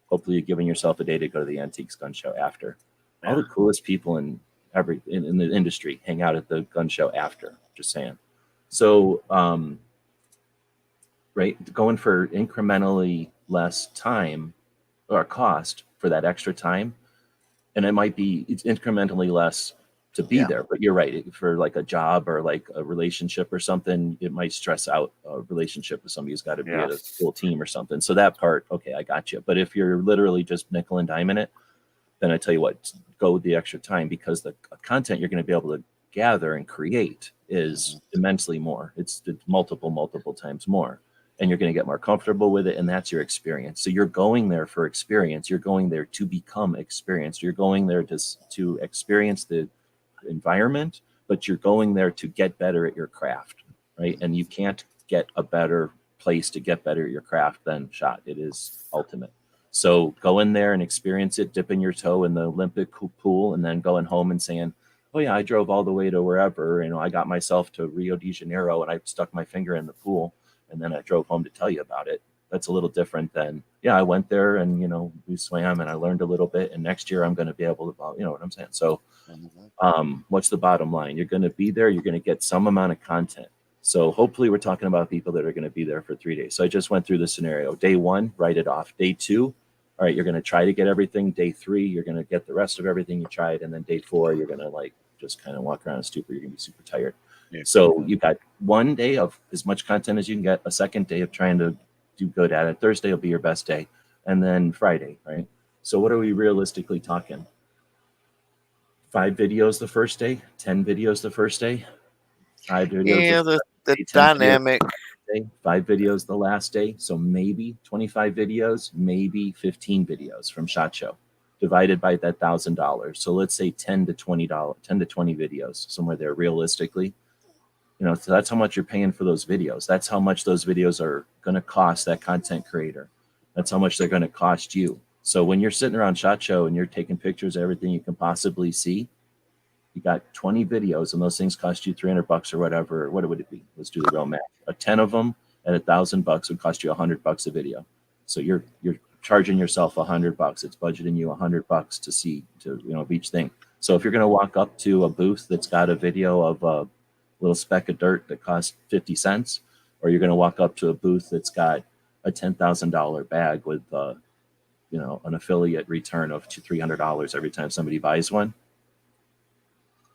Hopefully you're giving yourself a day to go to the Antiques Gun Show after. All the coolest people in the industry hang out at the gun show after, just saying. So, right, going for incrementally less time or cost for that extra time, and it's incrementally less to be there. But you're right, for like a job or like a relationship or something, it might stress out a relationship with somebody who's got to be at a full team or something. So that part, okay, I got you. But if you're literally just nickel and diming it, then I tell you what, go with the extra time, because the content you're going to be able to gather and create is immensely more. It's multiple times more. And you're going to get more comfortable with it, and that's your experience. So you're going there for experience. You're going there to become experienced. You're going there to experience the environment, but you're going there to get better at your craft, right? And you can't get a better place to get better at your craft than SHOT. It is ultimate. So go in there and experience it, dipping your toe in the Olympic pool, and then going home and saying, oh yeah, I drove all the way to wherever, I got myself to Rio de Janeiro and I stuck my finger in the pool, and then I drove home to tell you about it. That's a little different than, yeah, I went there and, we swam and I learned a little bit, and next year I'm going to be able to, you know what I'm saying? So what's the bottom line? You're going to be there. You're going to get some amount of content. So hopefully we're talking about people that are going to be there for 3 days. So I just went through the scenario. Day one, write it off. Day two, all right, you're going to try to get everything. Day three, you're going to get the rest of everything you tried. And then day four, you're going to like just kind of walk around in stupor. You're going to be super tired. Yeah. So you got 1 day of as much content as you can get, a second day of trying to do good at it. Thursday will be your best day. And then Friday, right? So what are we realistically talking? 5 videos the first day, 10 videos the first day, 5 videos. The dynamic. Day, 5 videos the last day. So maybe 25 videos, maybe 15 videos from SHOT Show, divided by that $1,000. So let's say $10 to $20, 10 to 20 videos, somewhere there realistically. So that's how much you're paying for those videos. That's how much those videos are going to cost that content creator. That's how much they're going to cost you. So when you're sitting around SHOT Show and you're taking pictures of everything you can possibly see, you got 20 videos and those things cost you $300 or whatever. What would it be? Let's do the real math. 10 of them at $1,000 would cost you $100 a video. So you're charging yourself $100. It's budgeting you $100 to see of each thing. So if you're going to walk up to a booth that's got a video of a little speck of dirt that costs 50 cents, or you're going to walk up to a booth that's got a $10,000 bag with an affiliate return of $300 every time somebody buys one,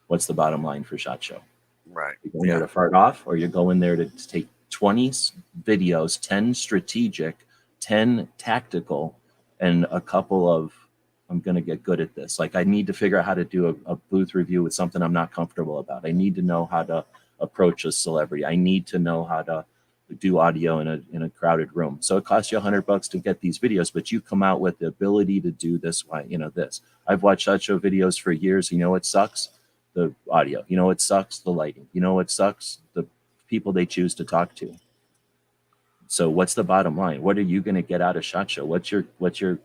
what's the bottom line for SHOT Show? Right. You're going there to fart off, or you're going there to take 20 videos, 10 strategic, 10 tactical, and a couple of, I'm going to get good at this. Like, I need to figure out how to do a booth review with something I'm not comfortable about. I need to know how to approach a celebrity. I need to know how to do audio in a crowded room. So it costs you $100 to get these videos, but you come out with the ability to do this. This. I've watched SHOT Show videos for years. What sucks? The audio. What sucks? The lighting. What sucks? The people they choose to talk to. So what's the bottom line? What are you going to get out of SHOT Show? What's your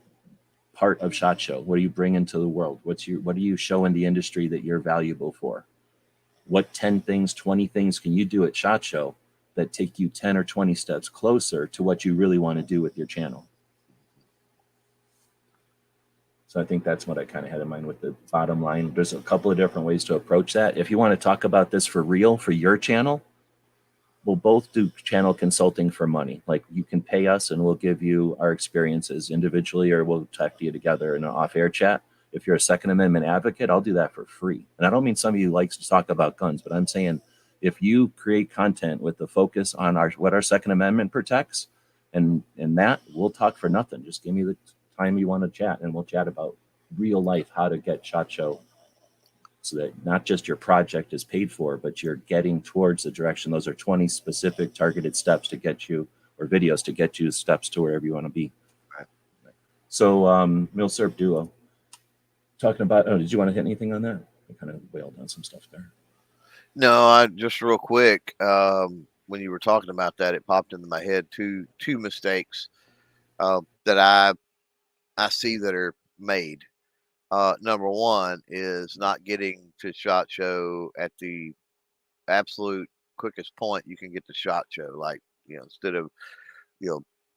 part of SHOT Show? What are you bringing to the world? What are you showing the industry that you're valuable for? What 10 things, 20 things can you do at SHOT Show that take you 10 or 20 steps closer to what you really want to do with your channel? So I think that's what I kind of had in mind with the bottom line. There's a couple of different ways to approach that. If you want to talk about this for real for your channel, we'll both do channel consulting for money. Like you can pay us and we'll give you our experiences individually, or we'll talk to you together in an off-air chat. If you're a Second Amendment advocate, I'll do that for free. And I don't mean some of you likes to talk about guns, but I'm saying if you create content with the focus on what our Second Amendment protects, and that, we'll talk for nothing. Just give me the time you want to chat, and we'll chat about real life, how to get SHOT Show so that not just your project is paid for, but you're getting towards the direction. Those are 20 specific targeted steps to get you, or videos to get you steps to wherever you want to be. Right. So Milsurp Duo, talking about, did you want to hit anything on that? I kind of wailed on some stuff there. No, I just real quick. When you were talking about that, it popped into my head two mistakes that I see that are made. Number one is not getting to SHOT Show at the absolute quickest point you can get to SHOT Show. Like, instead of,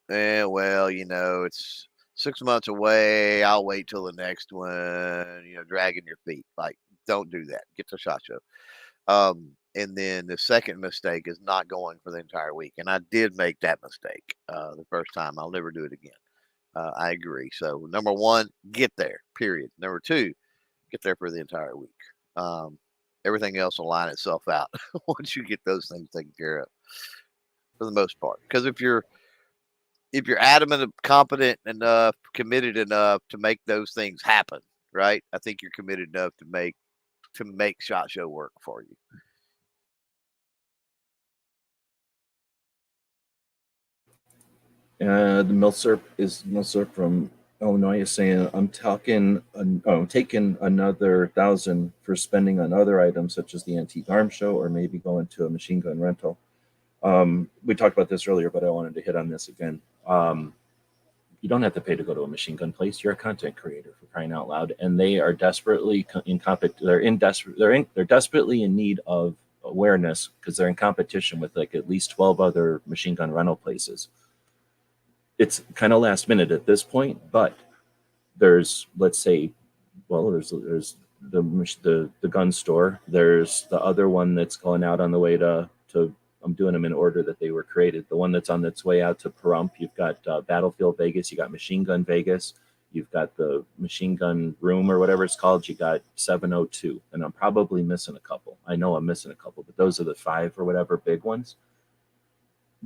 well, it's 6 months away, I'll wait till the next one, dragging your feet. Like, don't do that. Get to SHOT Show. And then the second mistake is not going for the entire week. And I did make that mistake the first time. I'll never do it again. I agree. So number one, get there, period. Number two, get there for the entire week. Everything else will line itself out once you get those things taken care of, for the most part. Because if you're adamant, competent enough, committed enough to make those things happen, right? I think you're committed enough to make SHOT Show work for you. The Milsurp from Illinois is saying, I'm taking another 1,000 for spending on other items such as the antique arms show, or maybe going to a machine gun rental. We talked about this earlier, but I wanted to hit on this again. You don't have to pay to go to a machine gun place. You're a content creator, for crying out loud, and they are desperately they're desperately in need of awareness because they're in competition with like at least 12 other machine gun rental places. It's kind of last minute at this point, but there's, let's say, well, there's the gun store. There's the other one that's going out on the way to I'm doing them in order that they were created. The one that's on its way out to Pahrump, you've got Battlefield Vegas, you got Machine Gun Vegas, you've got the Machine Gun Room or whatever it's called, you got 702, and I'm probably missing a couple. I know I'm missing a couple, but those are the 5 or whatever big ones.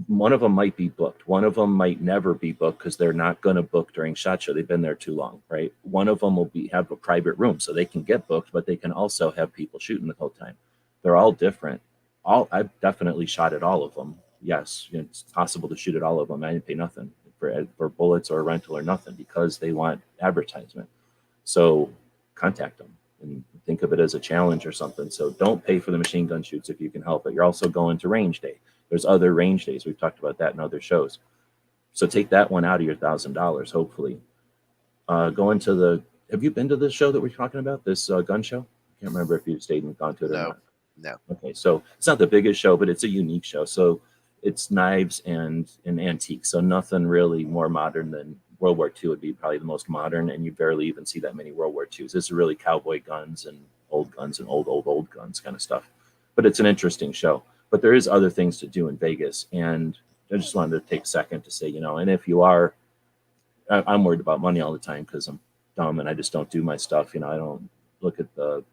One of them might be booked. One of them might never be booked because they're not going to book during SHOT Show. They've been there too long, right? One of them will have a private room, so they can get booked, but they can also have people shooting the whole time. They're all different. I've definitely shot at all of them. Yes, it's possible to shoot at all of them. I didn't pay nothing for bullets or rental or nothing because they want advertisement. So contact them and think of it as a challenge or something. So don't pay for the machine gun shoots if you can help it. You're also going to range day. There's other range days. We've talked about that in other shows. So take that one out of your $1,000, hopefully. Have you been to this show that we're talking about, this gun show? I can't remember if you've stayed and gone to it or not. No. Okay, so it's not the biggest show, but it's a unique show. So it's knives and antiques. So nothing really more modern than World War II would be probably the most modern, and you barely even see that many World War IIs. This is really cowboy guns and old guns kind of stuff. But it's an interesting show. But there is other things to do in Vegas, and I just wanted to take a second to say, and if you are, I'm worried about money all the time because I'm dumb and I just don't do my stuff. I don't look at the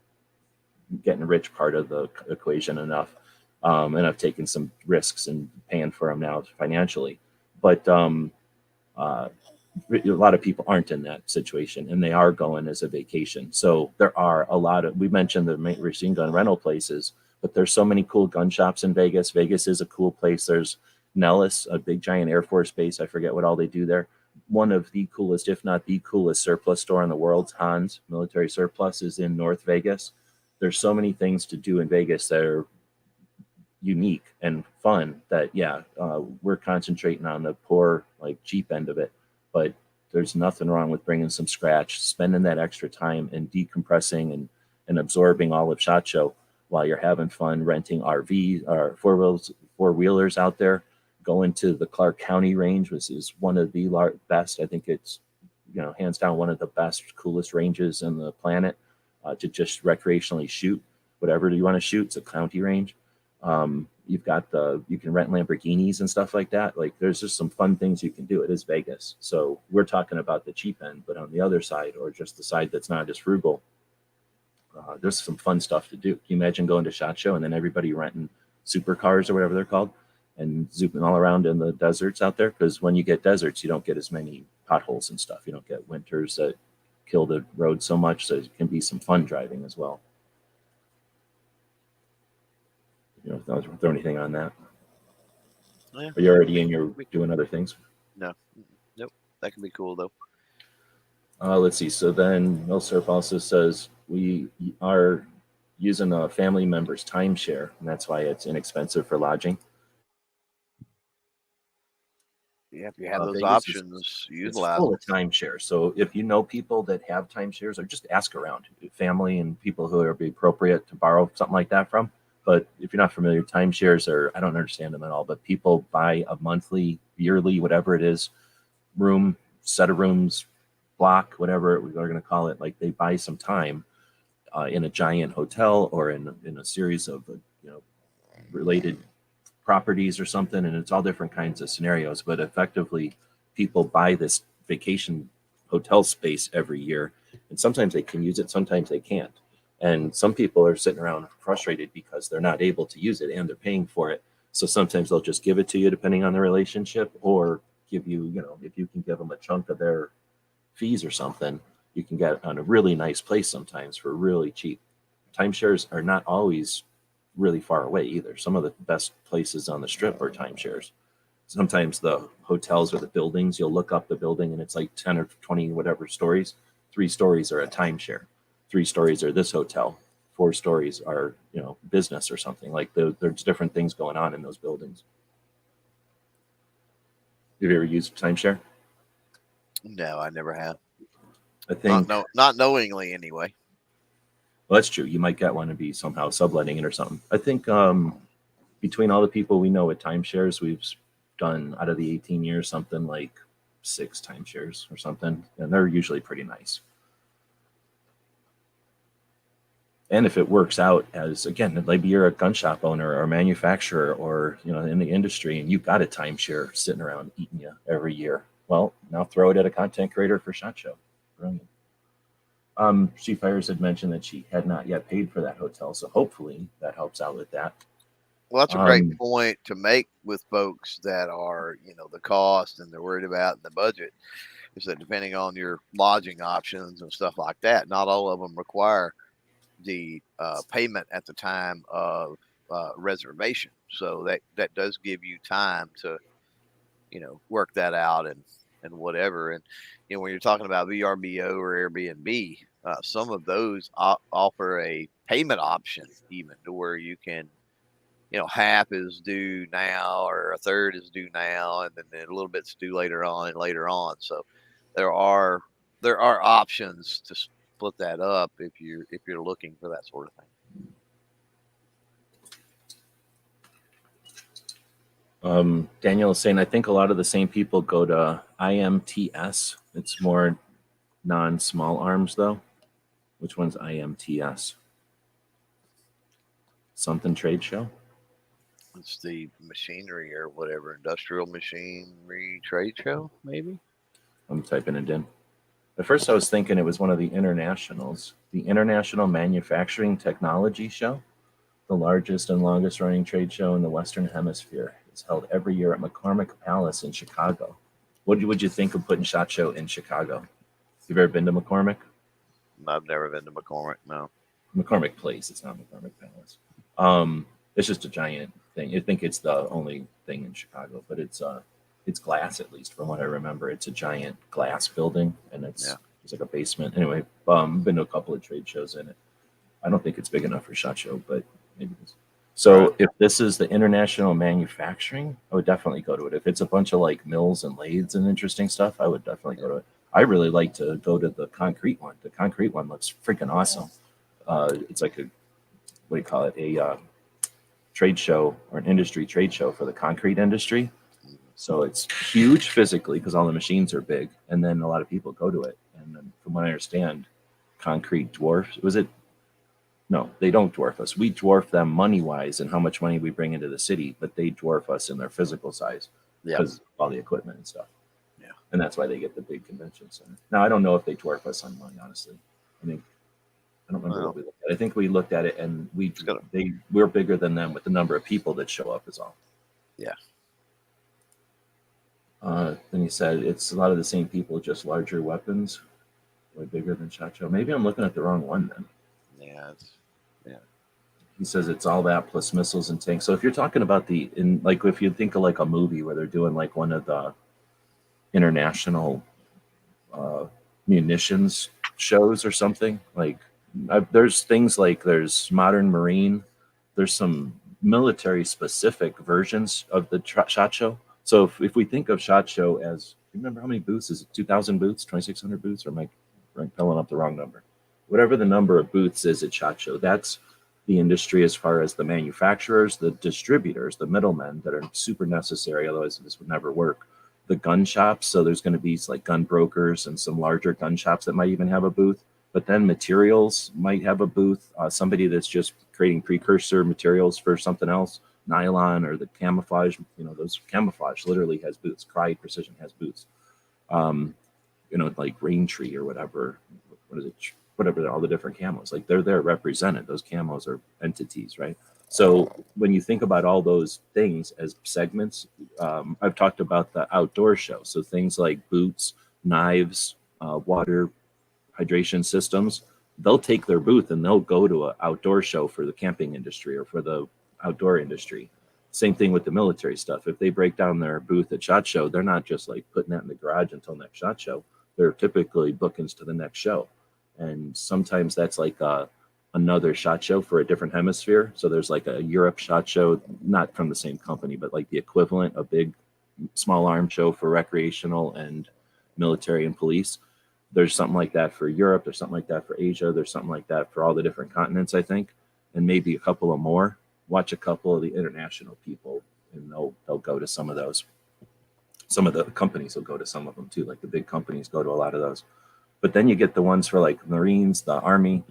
getting rich part of the equation enough. And I've taken some risks and paying for them now financially. But a lot of people aren't in that situation, and they are going as a vacation. So there are a lot of, we mentioned the machine gun rental places, but there's so many cool gun shops in Vegas. Vegas is a cool place. There's Nellis, a big giant Air Force base. I forget what all they do there. One of the coolest, if not the coolest surplus store in the world, Hans Military Surplus, is in North Vegas. There's so many things to do in Vegas that are unique and fun that, we're concentrating on the poor, like, cheap end of it. But there's nothing wrong with bringing some scratch, spending that extra time and decompressing and absorbing all of SHOT Show while you're having fun renting RVs or four-wheelers out there, going to the Clark County range, which is one of the best. I think it's hands down one of the best, coolest ranges on the planet to just recreationally shoot whatever you want to shoot. It's a county range. You've got you can rent Lamborghinis and stuff like that. Like there's just some fun things you can do. It is Vegas. So we're talking about the cheap end, but on the other side, or just the side that's not as frugal, there's some fun stuff to do. Can you imagine going to SHOT Show and then everybody renting supercars or whatever they're called and zooming all around in the deserts out there? Because when you get deserts, you don't get as many potholes and stuff. You don't get winters that kill the road so much. So it can be some fun driving as well. Don't throw anything on that. Yeah. Are you already in your doing other things? No. Nope. That can be cool though. Let's see. So then Milsurf also says we are using a family member's timeshare, and that's why it's inexpensive for lodging. Yeah, if you have those Vegas options, it's utilize full them. of timeshare. So if you know people that have timeshares, or just ask around, family and people who are be appropriate to borrow something like that from. But if you're not familiar, timeshares are, I don't understand them at all, but people buy a monthly, yearly, whatever it is, room, set of rooms, block, whatever we're going to call it. Like they buy some time in a giant hotel or in a series of related properties or something, and it's all different kinds of scenarios. But effectively, people buy this vacation hotel space every year, and sometimes they can use it, sometimes they can't. And some people are sitting around frustrated because they're not able to use it and they're paying for it. So sometimes they'll just give it to you depending on the relationship, or give you, if you can give them a chunk of their fees or something, you can get on a really nice place sometimes for really cheap. Timeshares are not always really far away either. Some of the best places on the strip are timeshares. Sometimes the hotels or the buildings, you'll look up the building and it's like 10 or 20 whatever stories. 3 stories are a timeshare. 3 stories are this hotel. 4 stories are business or something. Like there's different things going on in those buildings. Have you ever used timeshare? No, I never have. I think Not knowingly anyway. Well, that's true. You might get one and be somehow subletting it or something. I think between all the people we know with timeshares, we've done out of the 18 years something like 6 timeshares or something, and they're usually pretty nice. And if it works out as, again, maybe you're a gun shop owner or a manufacturer or in the industry and you've got a timeshare sitting around eating you every year, well, now throw it at a content creator for SHOT Show. Brilliant. She Fires had mentioned that she had not yet paid for that hotel, so hopefully that helps out with that. Well, that's a great point to make with folks that are, the cost and they're worried about the budget. Is that depending on your lodging options and stuff like that, not all of them require the payment at the time of reservation. So that does give you time to, work that out and whatever. And when you're talking about VRBO or Airbnb, some of those offer a payment option even to where you can, half is due now or a third is due now, and then a little bit's due later on and later on. So there are options to split that up if you're looking for that sort of thing. Daniel is saying, I think a lot of the same people go to IMTS. It's more non-small arms though. Which one's IMTS? Something trade show? It's the machinery or whatever, industrial machinery trade show, maybe. I'm typing it in. At first I was thinking it was one of the internationals. The International Manufacturing Technology Show, the largest and longest running trade show in the Western Hemisphere. It's held every year at McCormick Palace in Chicago. What would you think of putting SHOT Show in Chicago? You've ever been to McCormick? I've never been to McCormick, no. McCormick Place, it's not McCormick Palace. It's just a giant thing. I think it's the only thing in Chicago, but it's glass, at least from what I remember. It's a giant glass building, and it's like a basement. Anyway, been to a couple of trade shows in it. I don't think it's big enough for SHOT Show, but maybe it is. So if this is the international manufacturing, I would definitely go to it. If it's a bunch of like mills and lathes and interesting stuff, I would definitely go to it. I really like to go to the concrete one. The concrete one looks freaking awesome. It's like a trade show or an industry trade show for the concrete industry. So it's huge physically because all the machines are big, and then a lot of people go to it. And then from what I understand, concrete dwarfs. Was it? No, they don't dwarf us. We dwarf them money wise and how much money we bring into the city, but they dwarf us in their physical size Yeah. because of all the equipment and stuff. Yeah. And that's why they get the big convention center. Now I don't know if they dwarf us on money, honestly. I think I don't remember Well, what we looked at. I think we looked at it and gonna, we're bigger than them with the number of people that show up is all. yeah. Then he said it's a lot of the same people, just larger weapons, way bigger than SHOT Show. Maybe I'm looking at the wrong one then. Yeah. He says it's all that plus missiles and tanks. So if you're talking about like if you think of like a movie where they're doing like one of the international uh, munitions shows or something, like there's things like there's Modern Marine, there's some military specific versions of the SHOT Show. So if we think of SHOT Show as, remember how many booths is it? 2,000 booths, 2,600 booths, or am I pulling up the wrong number? Whatever the number of booths is at SHOT Show, that's the industry as far as the manufacturers, the distributors, the middlemen that are super necessary. Otherwise, this would never work. The gun shops. So there's going to be like gun brokers and some larger gun shops that might even have a booth. But then materials might have a booth. Somebody that's just creating precursor materials for something else, nylon or the camouflage. Those camouflage literally has booths. Cry Precision has booths. Like Rain Tree or whatever. What is it? Whatever, all the different camos, like they're there represented. Those camos are entities, right? So when you think about all those things as segments, I've talked about the outdoor show. So things like boots, knives, water hydration systems, they'll take their booth and they'll go to an outdoor show for the camping industry or for the outdoor industry. Same thing with the military stuff. If they break down their booth at SHOT Show, they're not just like putting that in the garage until next SHOT Show. They're typically bookings to the next show. And sometimes that's like another SHOT Show for a different hemisphere. So there's like a Europe SHOT Show, not from the same company, but like the equivalent, a big small arm show for recreational and military and police. There's something like that for Europe. There's something like that for Asia. There's something like that for all the different continents, I think, and maybe a couple of more. Watch a couple of the international people, and they'll go to some of those. Some of the companies will go to some of them too. Like the big companies go to a lot of those. But then you get the ones for like Marines, the Army.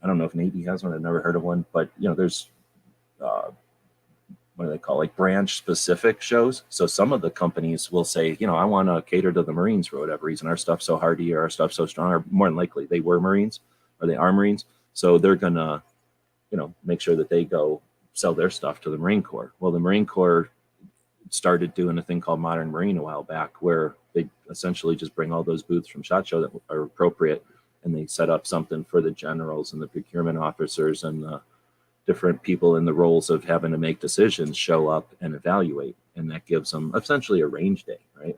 I don't know if Navy has one. I've never heard of one. But there's what do they call, like branch specific shows. So some of the companies will say, I want to cater to the Marines for whatever reason. Our stuff's so hardy or our stuff's so strong, or more than likely they were Marines or they are Marines. So they're gonna, make sure that they go sell their stuff to the Marine Corps. Well, the Marine Corps started doing a thing called Modern Marine a while back, where they essentially just bring all those booths from SHOT Show that are appropriate, and they set up something for the generals and the procurement officers and the different people in the roles of having to make decisions show up and evaluate, and that gives them essentially a range day, right?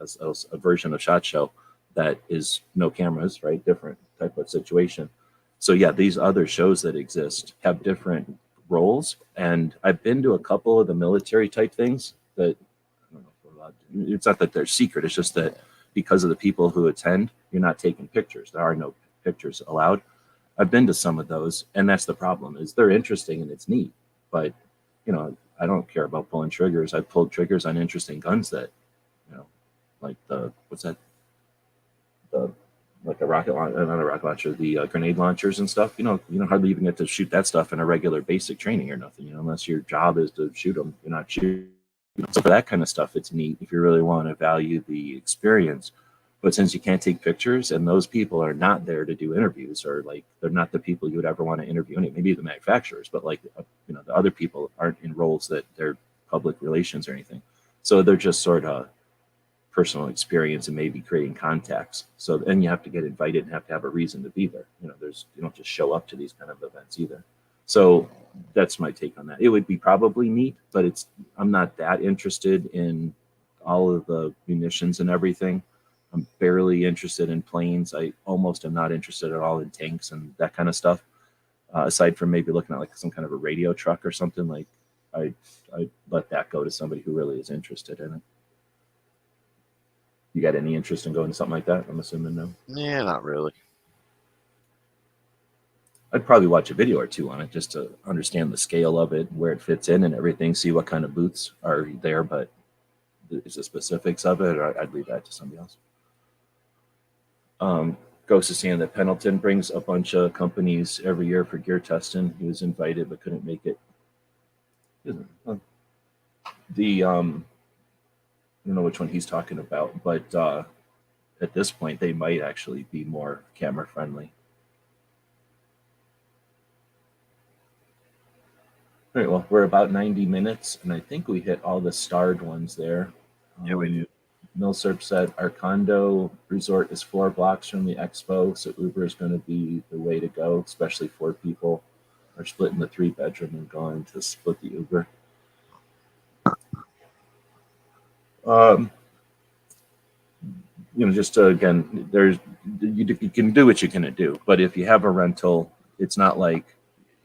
A version of SHOT Show that is no cameras, right? Different type of situation. So yeah, these other shows that exist have different roles, and I've been to a couple of the military type things that, I don't know if we're allowed to, it's not that they're secret, it's just that because of the people who attend, you're not taking pictures. There are no pictures allowed. I've been to some of those, and that's the problem. Is they're interesting and it's neat, but I don't care about pulling triggers. I've pulled triggers on interesting guns that, like the what's that? The like a rocket launcher, not a rocket launcher, the grenade launchers and stuff. You don't hardly even get to shoot that stuff in a regular basic training or nothing. Unless your job is to shoot them, you're not shooting. So for that kind of stuff, it's neat if you really want to value the experience. But since you can't take pictures and those people are not there to do interviews, or like they're not the people you would ever want to interview, maybe the manufacturers, but like, the other people aren't in roles that they're public relations or anything. So they're just sort of personal experience and maybe creating contacts. So then you have to get invited and have to have a reason to be there. You don't just show up to these kind of events either. So that's my take on that. It would be probably neat, but I'm not that interested in all of the munitions and everything. I'm barely interested in planes. I almost am not interested at all in tanks and that kind of stuff. Aside from maybe looking at like some kind of a radio truck or something, like I let that go to somebody who really is interested in it. You got any interest in going to something like that? I'm assuming no. Yeah, not really. I'd probably watch a video or two on it just to understand the scale of it, where it fits in and everything, see what kind of booths are there. But is the specifics of it, or I'd leave that to somebody else. Ghost is saying that Pendleton brings a bunch of companies every year for gear testing. He was invited but couldn't make it. The I don't know which one he's talking about, but at this point they might actually be more camera friendly. All right, well, we're about 90 minutes, and I think we hit all the starred ones there. Yeah, we did. Milsurp said our condo resort is 4 blocks from the expo, so Uber is going to be the way to go, especially 4 people are splitting the 3-bedroom and going to split the Uber. Just again, you can do what you're going to do, but if you have a rental, it's not like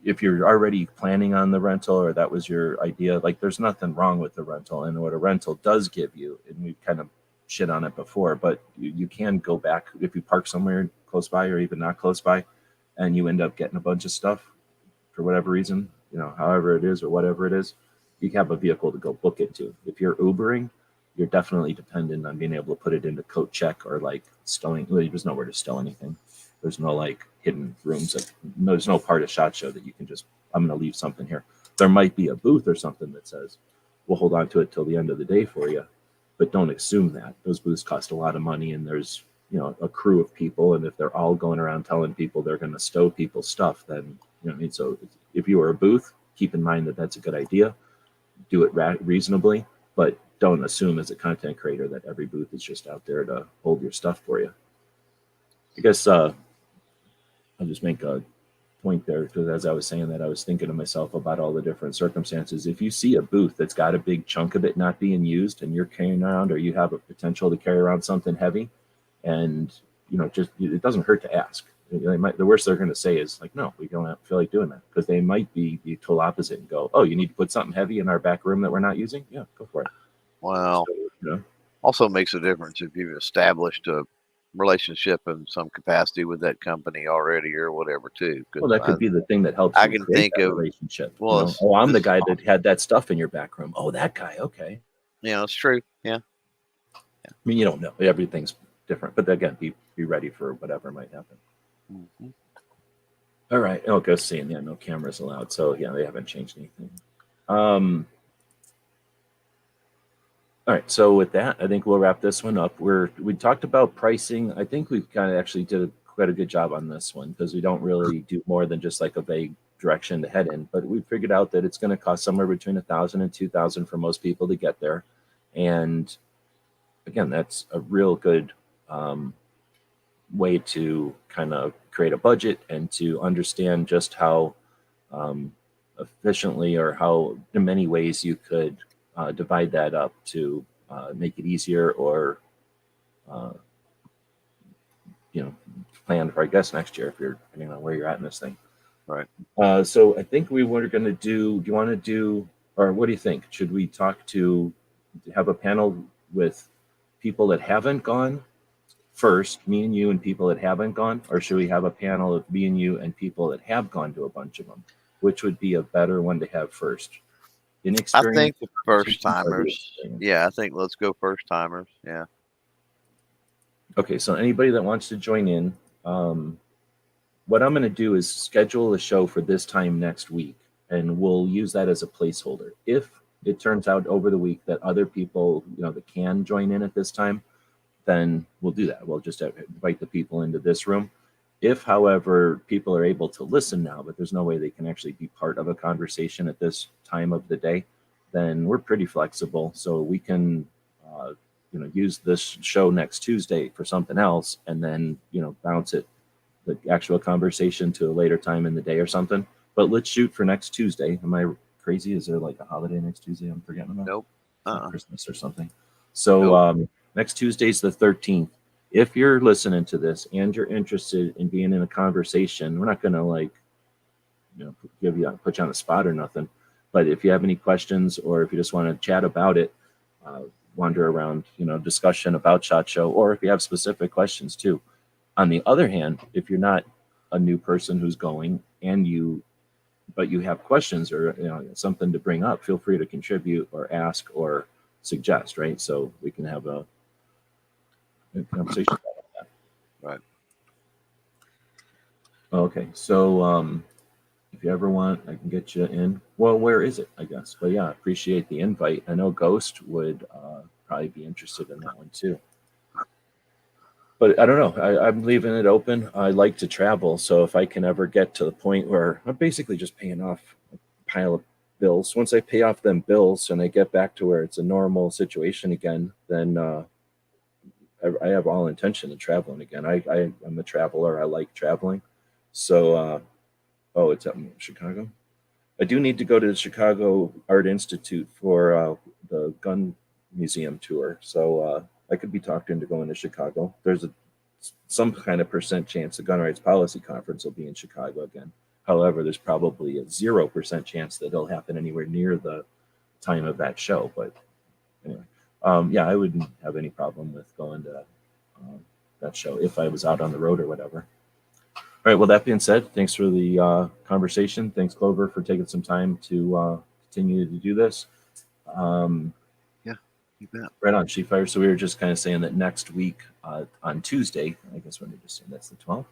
if you're already planning on the rental or that was your idea, like there's nothing wrong with the rental. And what a rental does give you, and we've kind of shit on it before, but you can go back if you park somewhere close by or even not close by, and you end up getting a bunch of stuff for whatever reason, however it is or whatever it is, you have a vehicle to go book it to. If you're Ubering, you're definitely dependent on being able to put it into coat check or like stowing. Well, there's nowhere to stow anything. There's no like hidden rooms. There's no part of SHOT Show that you can just, I'm going to leave something here. There might be a booth or something that says, we'll hold on to it till the end of the day for you. But don't assume that. Those booths cost a lot of money, and there's, a crew of people. And if they're all going around telling people they're going to stow people's stuff, then, so if you were a booth, keep in mind that that's a good idea. Do it reasonably, but don't assume as a content creator that every booth is just out there to hold your stuff for you. I guess I'll just make a point there, because as I was saying that, I was thinking to myself about all the different circumstances. If you see a booth that's got a big chunk of it not being used, and you're carrying around, or you have a potential to carry around something heavy, and just it doesn't hurt to ask. The worst they're going to say is like, no, we don't feel like doing that, because they might be the total opposite and go, oh, you need to put something heavy in our back room that we're not using? Yeah, go for it. Well, also makes a difference if you've established a relationship in some capacity with that company already or whatever too. Well, that could be the thing that helps I you can create think that of relationship. well, oh, I'm the guy that had that stuff in your back room. Oh, that guy. Okay. Yeah, it's true. Yeah. I mean, you don't know. Everything's different, but again, be ready for whatever might happen. Mm-hmm. All right. Oh, go seeing. Yeah, no cameras allowed. So yeah, they haven't changed anything. All right. So with that, I think we'll wrap this one up. We talked about pricing. I think we've kind of actually did quite a good job on this one, because we don't really do more than just like a vague direction to head in. But we figured out that it's going to cost somewhere between $1,000 and $2,000 for most people to get there. And again, that's a real good way to kind of create a budget and to understand just how efficiently, or how in many ways you could divide that up to make it easier, or plan for, I guess, next year, if you're depending on where you're at in this thing. Right. So I think we were going to do you want to do, or what do you think? Should we talk to have a panel with people that haven't gone first, me and you and people that haven't gone, or should we have a panel of me and you and people that have gone to a bunch of them? Which would be a better one to have first? I think the first timers. Yeah, I think let's go first timers. Yeah. Okay, so anybody that wants to join in, what I'm going to do is schedule a show for this time next week, and we'll use that as a placeholder. If it turns out over the week that other people, that can join in at this time, then we'll do that. We'll just invite the people into this room. If, however, people are able to listen now, but there's no way they can actually be part of a conversation at this time of the day, then we're pretty flexible. So we can, use this show next Tuesday for something else, and then, bounce it, the actual conversation, to a later time in the day or something. But let's shoot for next Tuesday. Am I crazy? Is there like a holiday next Tuesday I'm forgetting about? Nope. Christmas or something. So next Tuesday's the 13th. If you're listening to this and you're interested in being in a conversation, we're not going to put you on the spot or nothing. But if you have any questions, or if you just want to chat about it, wander around, discussion about SHOT Show, or if you have specific questions too. On the other hand, if you're not a new person who's going but you have questions or something to bring up, feel free to contribute or ask or suggest, right? So we can have a conversation about that. Right. Okay, so if you ever want, I can get you in. Well, where is it? I guess. But yeah, appreciate the invite. I know Ghost would probably be interested in that one too. But I don't know. I'm leaving it open. I like to travel, so if I can ever get to the point where I'm basically just paying off a pile of bills, once I pay off them bills and I get back to where it's a normal situation again, then I have all intention of traveling again. I'm a traveler. I like traveling. So, oh, it's up in Chicago. I do need to go to the Chicago Art Institute for the gun museum tour. So I could be talked into going to Chicago. There's some kind of percent chance the gun rights policy conference will be in Chicago again. However, there's probably a 0% chance that it'll happen anywhere near the time of that show. But anyway, yeah, I wouldn't have any problem with going to that show if I was out on the road or whatever. All right. Well, that being said, thanks for the conversation. Thanks, Clover, for taking some time to continue to do this. Yeah, you bet. Right on, Chief Fire. So we were just kind of saying that next week on Tuesday, I guess when we just saying that's the 12th,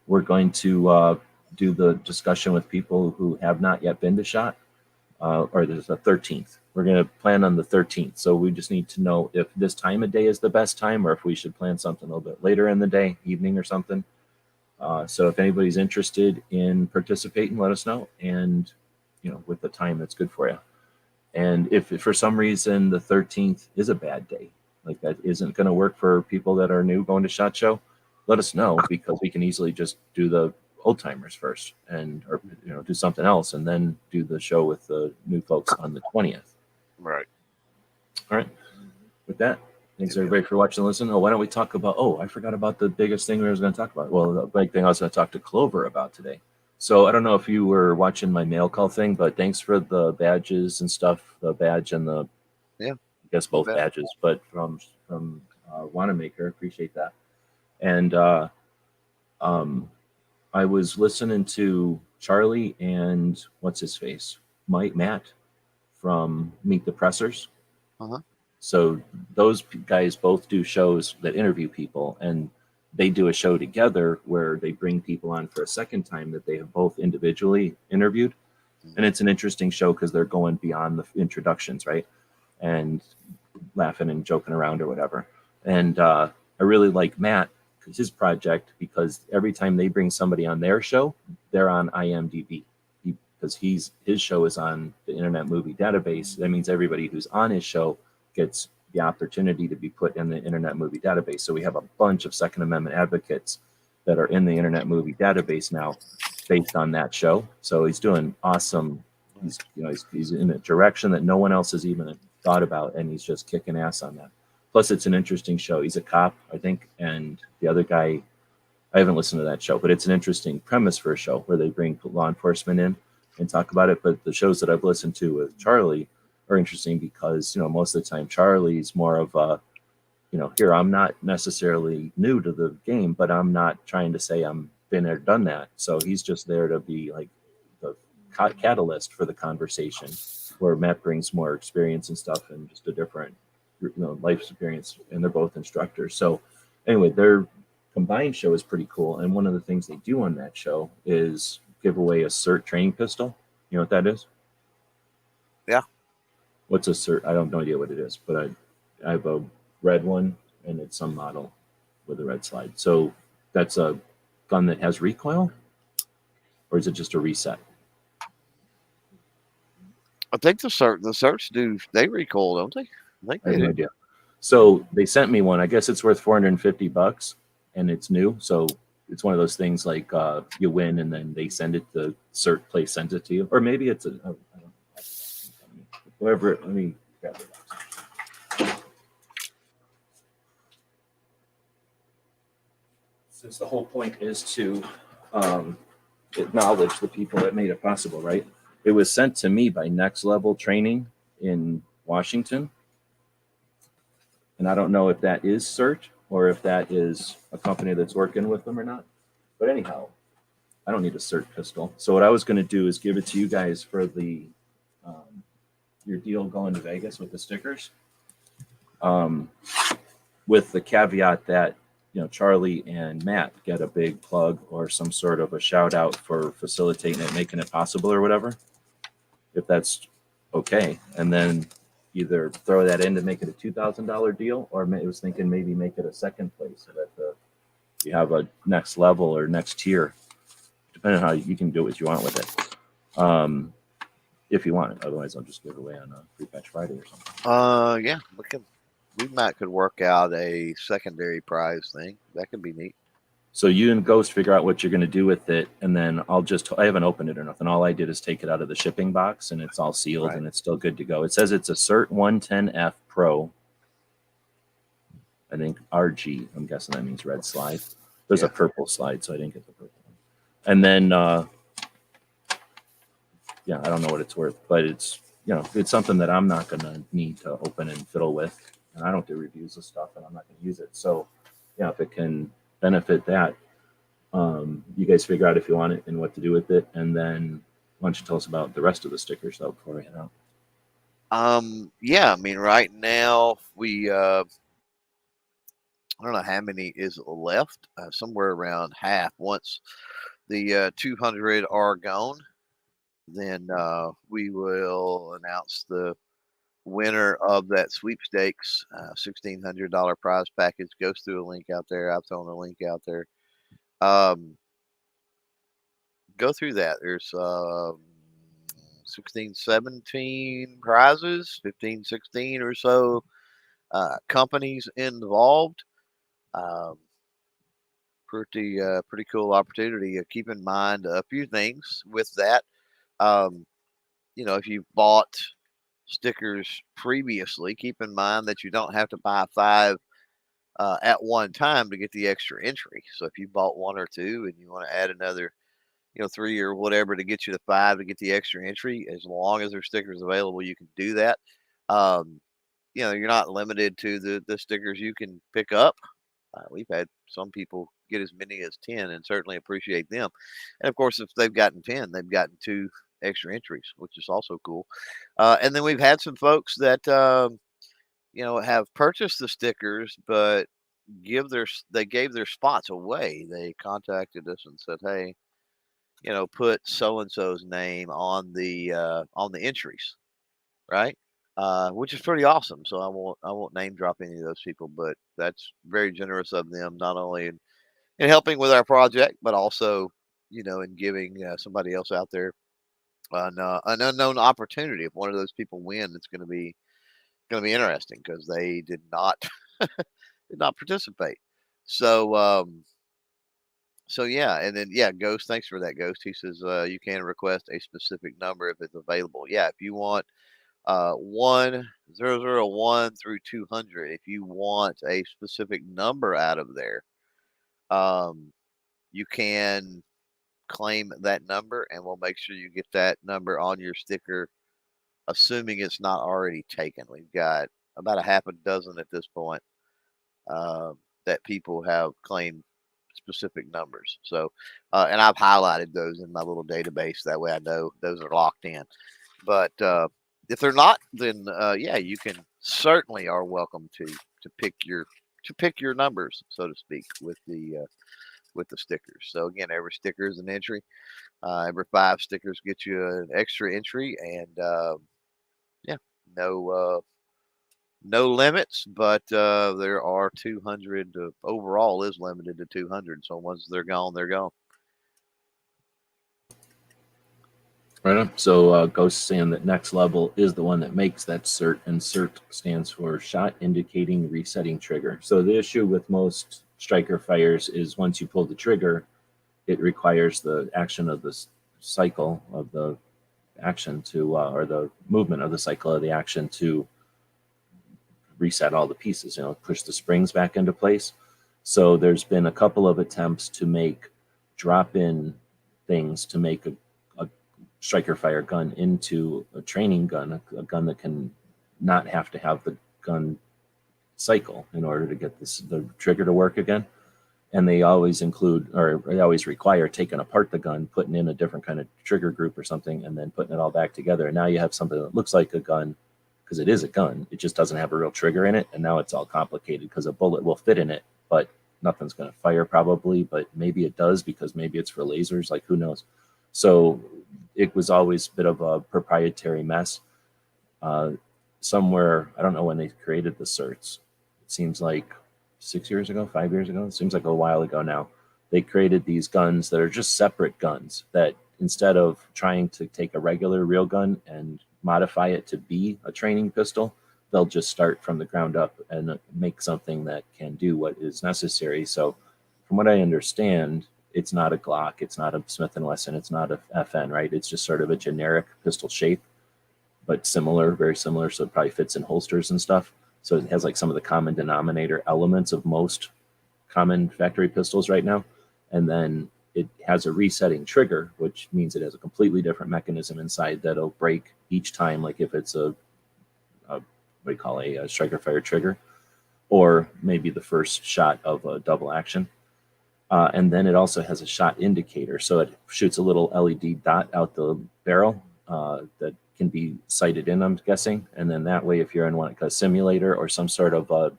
we're going to do the discussion with people who have not yet been to SHOT, or there's a 13th. We're going to plan on the 13th. So we just need to know if this time of day is the best time or if we should plan something a little bit later in the day, evening or something. So if anybody's interested in participating, let us know. And, with the time that's good for you. And if for some reason the 13th is a bad day, like that isn't going to work for people that are new going to SHOT Show, let us know because we can easily just do the old timers first or do something else and then do the show with the new folks on the 20th. Right. All right. With that, thanks everybody for watching and listening. Oh, why don't we talk about, I forgot about the biggest thing we was going to talk about. Well, the big thing I was going to talk to Clover about today. So I don't know if you were watching my mail call thing, but thanks for the badges and stuff, the badge and I guess both badges, but from Wanamaker, appreciate that. And I was listening to Charlie and what's his face, Matt from Meet the Pressers. Uh-huh. So those guys both do shows that interview people, and they do a show together where they bring people on for a second time that they have both individually interviewed. And it's an interesting show because they're going beyond the introductions, right? And laughing and joking around or whatever. And I really like Matt, his project, because every time they bring somebody on their show, they're on IMDb. Because his show is on the Internet Movie Database. That means everybody who's on his show gets the opportunity to be put in the Internet Movie Database. So we have a bunch of Second Amendment advocates that are in the Internet Movie Database now based on that show. So he's doing awesome. He's in a direction that no one else has even thought about, and he's just kicking ass on that. Plus, it's an interesting show. He's a cop, I think, and the other guy, I haven't listened to that show, but it's an interesting premise for a show where they bring law enforcement in and talk about it. But the shows that I've listened to with Charlie are interesting because, most of the time Charlie's more of a, here, I'm not necessarily new to the game, but I'm not trying to say I'm been there, done that. So he's just there to be like the catalyst for the conversation, where Matt brings more experience and stuff and just a different, life experience. And they're both instructors. So anyway, their combined show is pretty cool. And one of the things they do on that show is give away a CERT training pistol. You know what that is? Yeah. What's a CERT? I don't know idea what it is, but I have a red one, and it's some model with a red slide. So that's a gun that has recoil, or is it just a reset? I think the certs do, they recoil, don't they? I have no idea. So they sent me one. I guess it's worth $450, and it's new. So it's one of those things like you win, and then they send it. The CERT place sends it to you, or maybe it's I don't know. Whoever. Let me grab the box. Since the whole point is to acknowledge the people that made it possible, right? It was sent to me by Next Level Training in Washington. And I don't know if that is CERT or if that is a company that's working with them or not. But anyhow, I don't need a CERT pistol. So what I was going to do is give it to you guys for the your deal going to Vegas with the stickers. Um, with the caveat that Charlie and Matt get a big plug or some sort of a shout out for facilitating it, making it possible or whatever, if that's okay. And then either throw that in to make it a $2,000 deal, or I was thinking maybe make it a second place so that you have a next level or next tier, depending on how you can do what you want with it. If you want it, otherwise I'll just give it away on a free patch Friday or something. Yeah, we might could work out a secondary prize thing. That could be neat. So you and Ghost figure out what you're going to do with it, and then I haven't opened it or nothing. All I did is take it out of the shipping box, and it's all sealed, Right. and it's still good to go. It says it's a CERT 110F Pro. I think RG. I'm guessing that means red slide. There's a purple slide, so I didn't get the purple one. And then, I don't know what it's worth, but it's it's something that I'm not going to need to open and fiddle with, and I don't do reviews of stuff, and I'm not going to use it. So, if it can benefit that, you guys figure out if you want it and what to do with it, and then why don't you tell us about the rest of the stickers though before we head out? Yeah, I mean, right now we I don't know how many is left. Somewhere around half. Once the 200 are gone, then we will announce the winner of that sweepstakes $1,600 prize package. Goes through a link out there. I've thrown a link out there. Go through that. There's 16, 17 prizes, 15, 16 or so companies involved. Um, pretty cool opportunity. Keep in mind a few things with that. Um, if you've bought stickers previously, keep in mind that you don't have to buy 5 at one time to get the extra entry. So if you bought 1 or 2 and you want to add another 3 or whatever to get you to 5 to get the extra entry, as long as there's stickers available, you can do that. You're not limited to the stickers you can pick up. We've had some people get as many as 10 and certainly appreciate them. And of course, if they've gotten 10, they've gotten 2 extra entries, which is also cool. And then we've had some folks that, have purchased the stickers, but they gave their spots away. They contacted us and said, "Hey, put so and so's name on the entries," right? Which is pretty awesome. So I won't name drop any of those people, but that's very generous of them, not only in helping with our project, but also in giving somebody else out there an unknown opportunity. If one of those people win, it's going to be interesting because they did not did not participate. So yeah, and then Ghost, thanks for that, Ghost. He says you can request a specific number if it's available. Yeah, if you want 1001 through 200, if you want a specific number out of there, um, you can claim that number, and we'll make sure you get that number on your sticker, assuming it's not already taken. We've got about a half a dozen at this point that people have claimed specific numbers. So, and I've highlighted those in my little database. That way I know those are locked in. But if they're not, then you can certainly are welcome to pick your numbers, so to speak, with the stickers. So again, every sticker is an entry. Every 5 stickers get you an extra entry, and yeah, no no limits, but there are 200 overall is limited to 200. So once they're gone, they're gone. Right on. So Ghost saying that next level is the one that makes that CERT, and CERT stands for Shot Indicating Resetting Trigger. So the issue with most striker fires is once you pull the trigger, it requires the action of the cycle of the action to, or the movement of the cycle of the action to reset all the pieces, push the springs back into place. So there's been a couple of attempts to make drop-in things to make a striker fire gun into a training gun, a gun that can not have to have the gun cycle in order to get the trigger to work again. And they always include, or they always require, taking apart the gun, putting in a different kind of trigger group or something, and then putting it all back together. And now you have something that looks like a gun, because it is a gun. It just doesn't have a real trigger in it, and now it's all complicated because a bullet will fit in it, but nothing's going to fire probably. But maybe it does because maybe it's for lasers. Like who knows? So it was always a bit of a proprietary mess. Uh, Somewhere I don't know when they created the certs. It seems like 6 years ago, 5 years ago. It seems like a while ago now. They created these guns that are just separate guns that instead of trying to take a regular real gun and modify it to be a training pistol, they'll just start from the ground up and make something that can do what is necessary. So, from what I understand, it's not a Glock, it's not a Smith and Wesson, it's not a FN, right? It's just sort of a generic pistol shape, but similar, very similar. So it probably fits in holsters and stuff. So it has like some of the common denominator elements of most common factory pistols right now. And then it has a resetting trigger, which means it has a completely different mechanism inside that'll break each time, like if it's a what do you call a striker fire trigger, or maybe the first shot of a double action. And then it also has a shot indicator. So it shoots a little LED dot out the barrel that can be sighted in, I'm guessing. And then that way, if you're in like a simulator or some sort of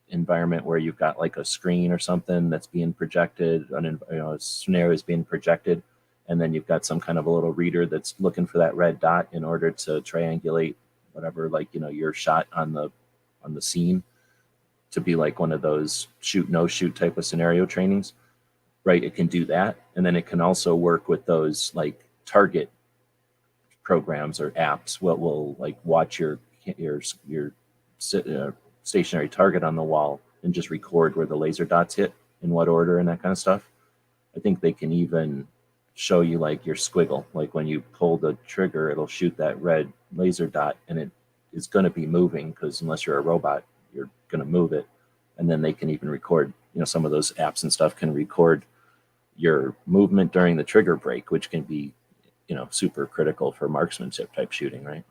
environment where you've got like a screen or something that's being projected, a scenario is being projected, and then you've got some kind of a little reader that's looking for that red dot in order to triangulate whatever, like your shot on the scene to be like one of those shoot no shoot type of scenario trainings, right? It can do that, and then it can also work with those like target programs or apps. What will like watch your stationary target on the wall and just record where the laser dots hit in what order and that kind of stuff. I think they can even show you like your squiggle, like when you pull the trigger, it'll shoot that red laser dot, and it is going to be moving because unless you're a robot, you're going to move it. And then they can even record, some of those apps and stuff can record your movement during the trigger break, which can be, super critical for marksmanship type shooting, right?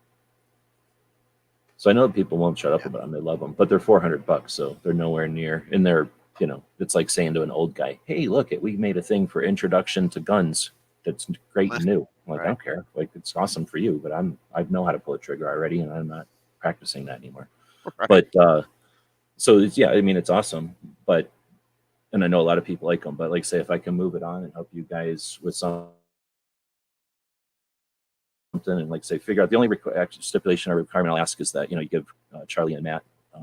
So I know people won't shut up Yeah. about them. They love them, but they're $400, so they're nowhere near. And they're, it's like saying to an old guy, "Hey, look, we made a thing for introduction to guns that's great and new." I'm like, I Right. don't care. Like, it's awesome for you, but I know how to pull a trigger already, and I'm not practicing that anymore. Right. But so yeah, I mean, it's awesome, but and I know a lot of people like them, but like say if I can move it on and help you guys with something and like say figure out the only stipulation or requirement I'll ask is that you give Charlie and Matt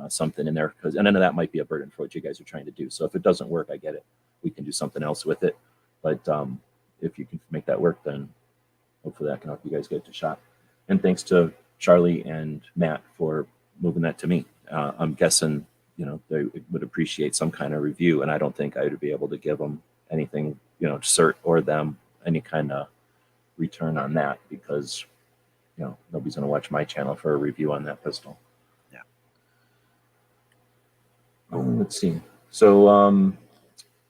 something in there because and none of that might be a burden for what you guys are trying to do. So if it doesn't work, I get it. We can do something else with it. But if you can make that work, then hopefully that can help you guys get it to shot. And thanks to Charlie and Matt for moving that to me. I'm guessing they would appreciate some kind of review, and I don't think I would be able to give them anything, cert or them any kind of return on that because nobody's going to watch my channel for a review on that pistol. Yeah. Let's see. So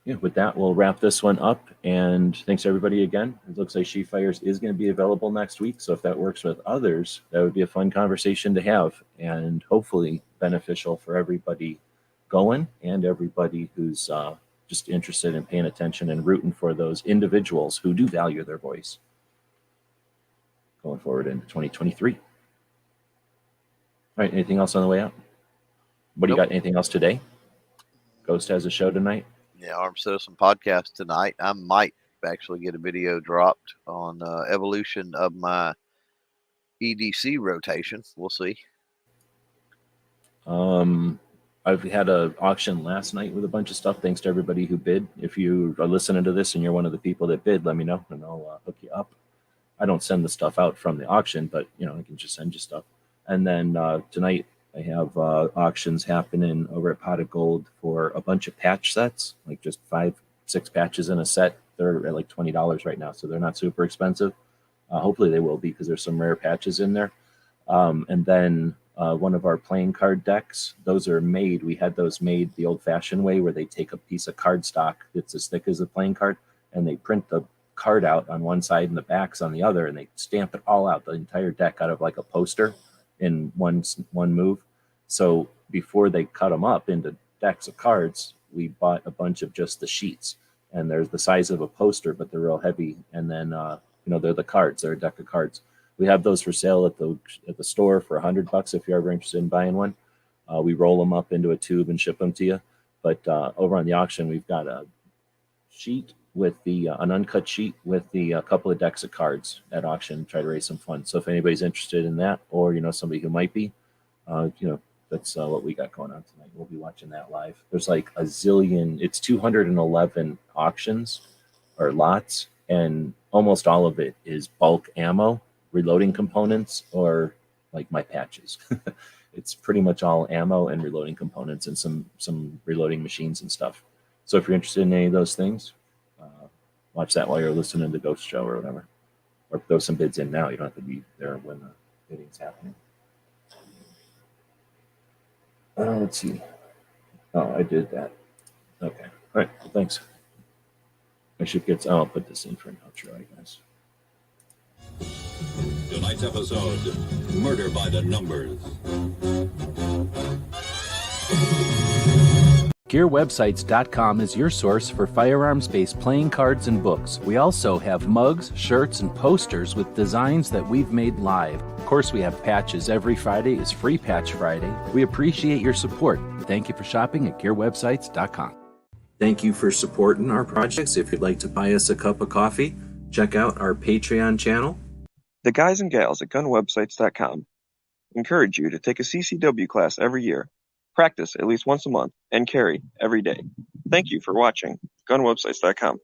yeah, with that, we'll wrap this one up. And thanks everybody again. It looks like She Fires is going to be available next week. So if that works with others, that would be a fun conversation to have and hopefully beneficial for everybody going and everybody who's just interested in paying attention and rooting for those individuals who do value their voice going forward into 2023. All right, anything else on the way out? What do you Nope. got? Anything else today? Ghost has a show tonight. Yeah, Armed Citizen podcast tonight. I might actually get a video dropped on evolution of my EDC rotation. We'll see. I've had an auction last night with a bunch of stuff. Thanks to everybody who bid. If you are listening to this and you're one of the people that bid, let me know and I'll hook you up. I don't send the stuff out from the auction, but I can just send you stuff. And then tonight I have auctions happening over at Pot of Gold for a bunch of patch sets, like just 5-6 patches in a set. They're at like $20 right now, so they're not super expensive. Hopefully they will be because there's some rare patches in there. And then one of our playing card decks, those are made. We had those made the old-fashioned way where they take a piece of cardstock that's as thick as a playing card and they print the card out on one side and the backs on the other, and they stamp it all out, the entire deck out of like a poster in one move. So before they cut them up into decks of cards, we bought a bunch of just the sheets, and they're the size of a poster, but they're real heavy. And then they're the cards. They're a deck of cards. We have those for sale at the store for $100 if you're ever interested in buying one. We roll them up into a tube and ship them to you. But over on the auction, we've got a sheet with an uncut sheet with the couple of decks of cards at auction. Try to raise some funds. So if anybody's interested in that, or somebody who might be, that's what we got going on tonight. We'll be watching that live. There's like a zillion. It's 211 auctions or lots, and almost all of it is bulk ammo, reloading components, or like my patches. It's pretty much all ammo and reloading components, and some reloading machines and stuff. So if you're interested in any of those things, watch that while you're listening to Ghost Show or whatever, or throw some bids in now. You don't have to be there when the bidding's happening. Let's see. Oh, I did that. Okay. All right. Well, thanks. I should get. I'll put this in for an outro, I guess. Tonight's episode, Murder by the Numbers. GearWebsites.com is your source for firearms-based playing cards and books. We also have mugs, shirts, and posters with designs that we've made live. Of course, we have patches. Every Friday is Free Patch Friday. We appreciate your support. Thank you for shopping at GearWebsites.com. Thank you for supporting our projects. If you'd like to buy us a cup of coffee, check out our Patreon channel. The guys and gals at GunWebsites.com encourage you to take a CCW class every year, practice at least once a month, and carry every day. Thank you for watching GunWebsites.com.